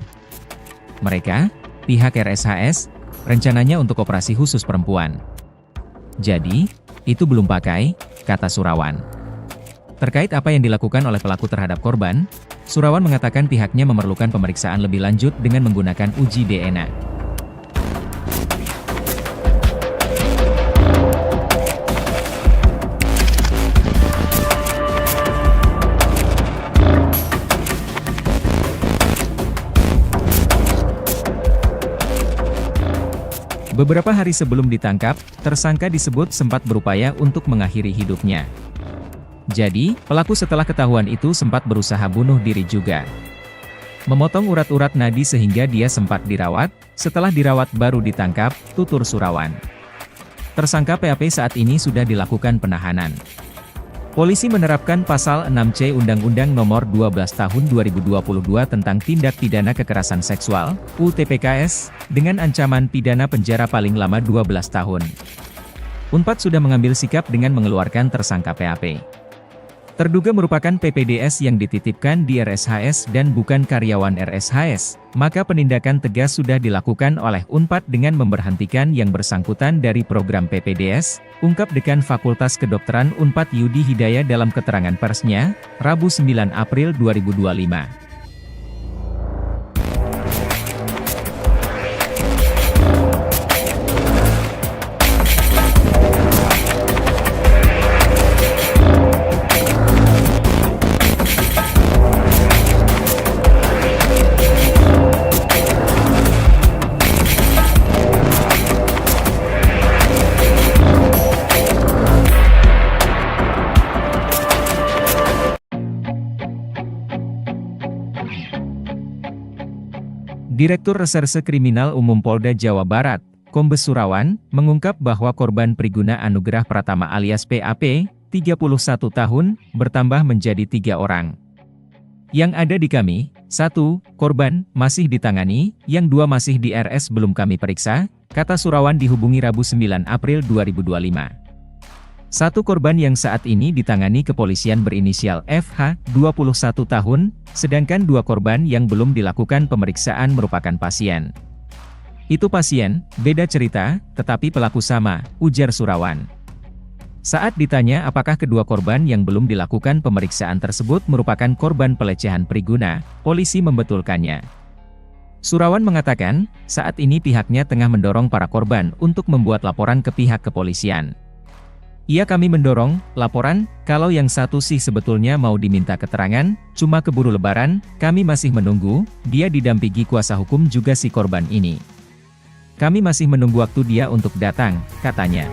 Mereka, pihak RSHS, rencananya untuk operasi khusus perempuan. Jadi, itu belum pakai, kata Surawan. Terkait apa yang dilakukan oleh pelaku terhadap korban, Surawan mengatakan pihaknya memerlukan pemeriksaan lebih lanjut dengan menggunakan uji DNA. Beberapa hari sebelum ditangkap, tersangka disebut sempat berupaya untuk mengakhiri hidupnya. Jadi, pelaku setelah ketahuan itu sempat berusaha bunuh diri juga. Memotong urat-urat nadi sehingga dia sempat dirawat, setelah dirawat baru ditangkap, tutur Surawan. Tersangka PAP saat ini sudah dilakukan penahanan. Polisi menerapkan pasal 6C Undang-Undang Nomor 12 Tahun 2022 tentang Tindak Pidana Kekerasan Seksual, UTPKS, dengan ancaman pidana penjara paling lama 12 tahun. Unpad sudah mengambil sikap dengan mengeluarkan tersangka PAP. terduga merupakan PPDS yang dititipkan di RSHS dan bukan karyawan RSHS, maka penindakan tegas sudah dilakukan oleh Unpad dengan memberhentikan yang bersangkutan dari program PPDS, ungkap Dekan Fakultas Kedokteran Unpad Yudi Hidayah dalam keterangan persnya, Rabu 9 April 2025. Direktur Reserse Kriminal Umum Polda Jawa Barat, Kombes Surawan, mengungkap bahwa korban Priguna Anugrah Pratama alias PAP, 31 tahun, bertambah menjadi 3 orang. Yang ada di kami, 1, korban, masih ditangani, yang 2 masih di RS belum kami periksa, kata Surawan dihubungi Rabu 9 April 2025. 1 korban yang saat ini ditangani kepolisian berinisial FH, 21 tahun, sedangkan 2 korban yang belum dilakukan pemeriksaan merupakan pasien. Itu pasien, beda cerita, tetapi pelaku sama, ujar Surawan. Saat ditanya apakah kedua korban yang belum dilakukan pemeriksaan tersebut merupakan korban pelecehan Priguna, polisi membetulkannya. Surawan mengatakan, saat ini pihaknya tengah mendorong para korban untuk membuat laporan ke pihak kepolisian. Kami mendorong, laporan, kalau yang satu sih sebetulnya mau diminta keterangan, cuma keburu lebaran, kami masih menunggu, dia didampingi kuasa hukum juga si korban ini. Kami masih menunggu waktu dia untuk datang, katanya.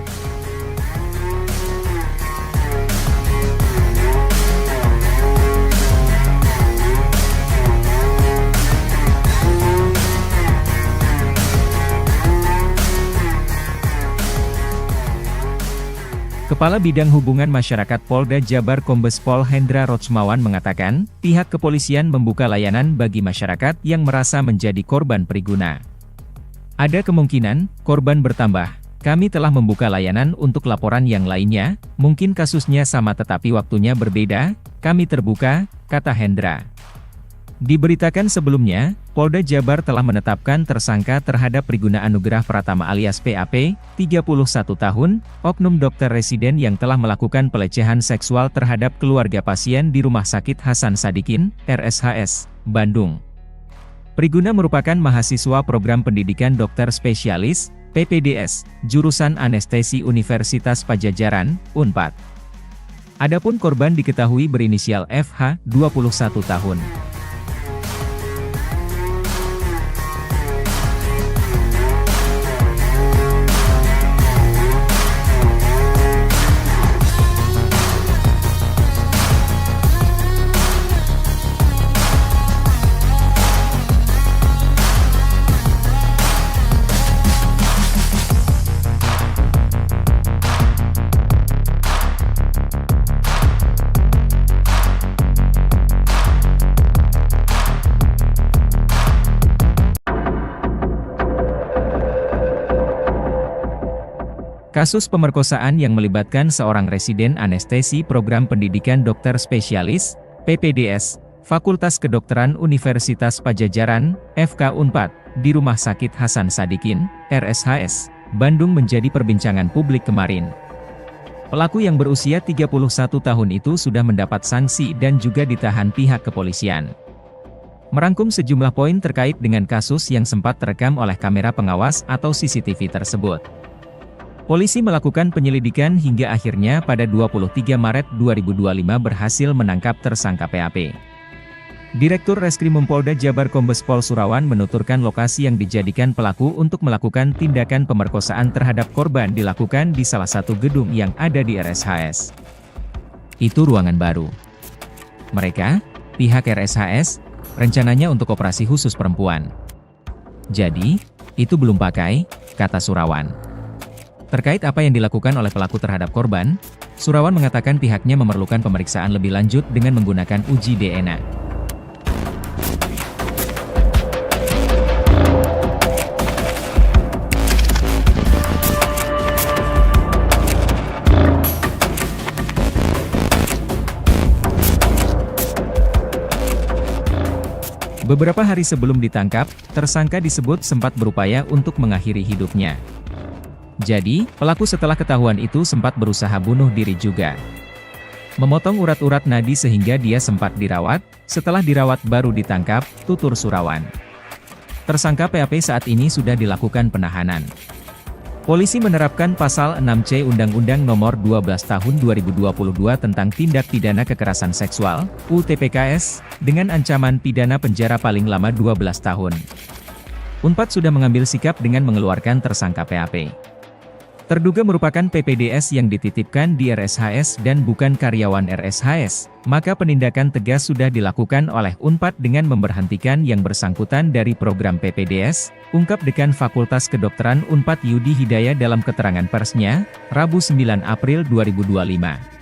Kepala Bidang Hubungan Masyarakat Polda Jabar Kombes Pol Hendra Rotsmawan mengatakan, pihak kepolisian membuka layanan bagi masyarakat yang merasa menjadi korban Priguna. Ada kemungkinan, korban bertambah. Kami telah membuka layanan untuk laporan yang lainnya, mungkin kasusnya sama tetapi waktunya berbeda, kami terbuka, kata Hendra. Diberitakan sebelumnya, Polda Jabar telah menetapkan tersangka terhadap Priguna Anugrah Pratama alias PAP, 31 tahun, oknum dokter residen yang telah melakukan pelecehan seksual terhadap keluarga pasien di Rumah Sakit Hasan Sadikin, RSHS, Bandung. Priguna merupakan mahasiswa program pendidikan dokter spesialis, PPDS, jurusan anestesi Universitas Padjadjaran, Unpad. Adapun korban diketahui berinisial FH, 21 tahun. Kasus pemerkosaan yang melibatkan seorang residen anestesi program pendidikan dokter spesialis, PPDS, Fakultas Kedokteran Universitas Padjadjaran, FK Unpad, di Rumah Sakit Hasan Sadikin, RSHS, Bandung menjadi perbincangan publik kemarin. Pelaku yang berusia 31 tahun itu sudah mendapat sanksi dan juga ditahan pihak kepolisian. Merangkum sejumlah poin terkait dengan kasus yang sempat terekam oleh kamera pengawas atau CCTV tersebut. Polisi melakukan penyelidikan hingga akhirnya pada 23 Maret 2025 berhasil menangkap tersangka PAP. Direktur Reskrimum Polda Jabar Kombes Pol Surawan menuturkan lokasi yang dijadikan pelaku untuk melakukan tindakan pemerkosaan terhadap korban dilakukan di salah satu gedung yang ada di RSHS. Itu ruangan baru. Mereka, pihak RSHS, rencananya untuk operasi khusus perempuan. Jadi, itu belum pakai, kata Surawan. Terkait apa yang dilakukan oleh pelaku terhadap korban, Surawan mengatakan pihaknya memerlukan pemeriksaan lebih lanjut dengan menggunakan uji DNA. Beberapa hari sebelum ditangkap, tersangka disebut sempat berupaya untuk mengakhiri hidupnya. Jadi, pelaku setelah ketahuan itu sempat berusaha bunuh diri juga. Memotong urat-urat nadi sehingga dia sempat dirawat, setelah dirawat baru ditangkap, tutur Surawan. Tersangka PAP saat ini sudah dilakukan penahanan. Polisi menerapkan pasal 6C Undang-Undang Nomor 12 Tahun 2022 tentang Tindak Pidana Kekerasan Seksual, UTPKS, dengan ancaman pidana penjara paling lama 12 tahun. Unpad sudah mengambil sikap dengan mengeluarkan tersangka PAP. Terduga merupakan PPDS yang dititipkan di RSHS dan bukan karyawan RSHS, maka penindakan tegas sudah dilakukan oleh Unpad dengan memberhentikan yang bersangkutan dari program PPDS, ungkap Dekan Fakultas Kedokteran Unpad Yudi Hidayah dalam keterangan persnya, Rabu 9 April 2025.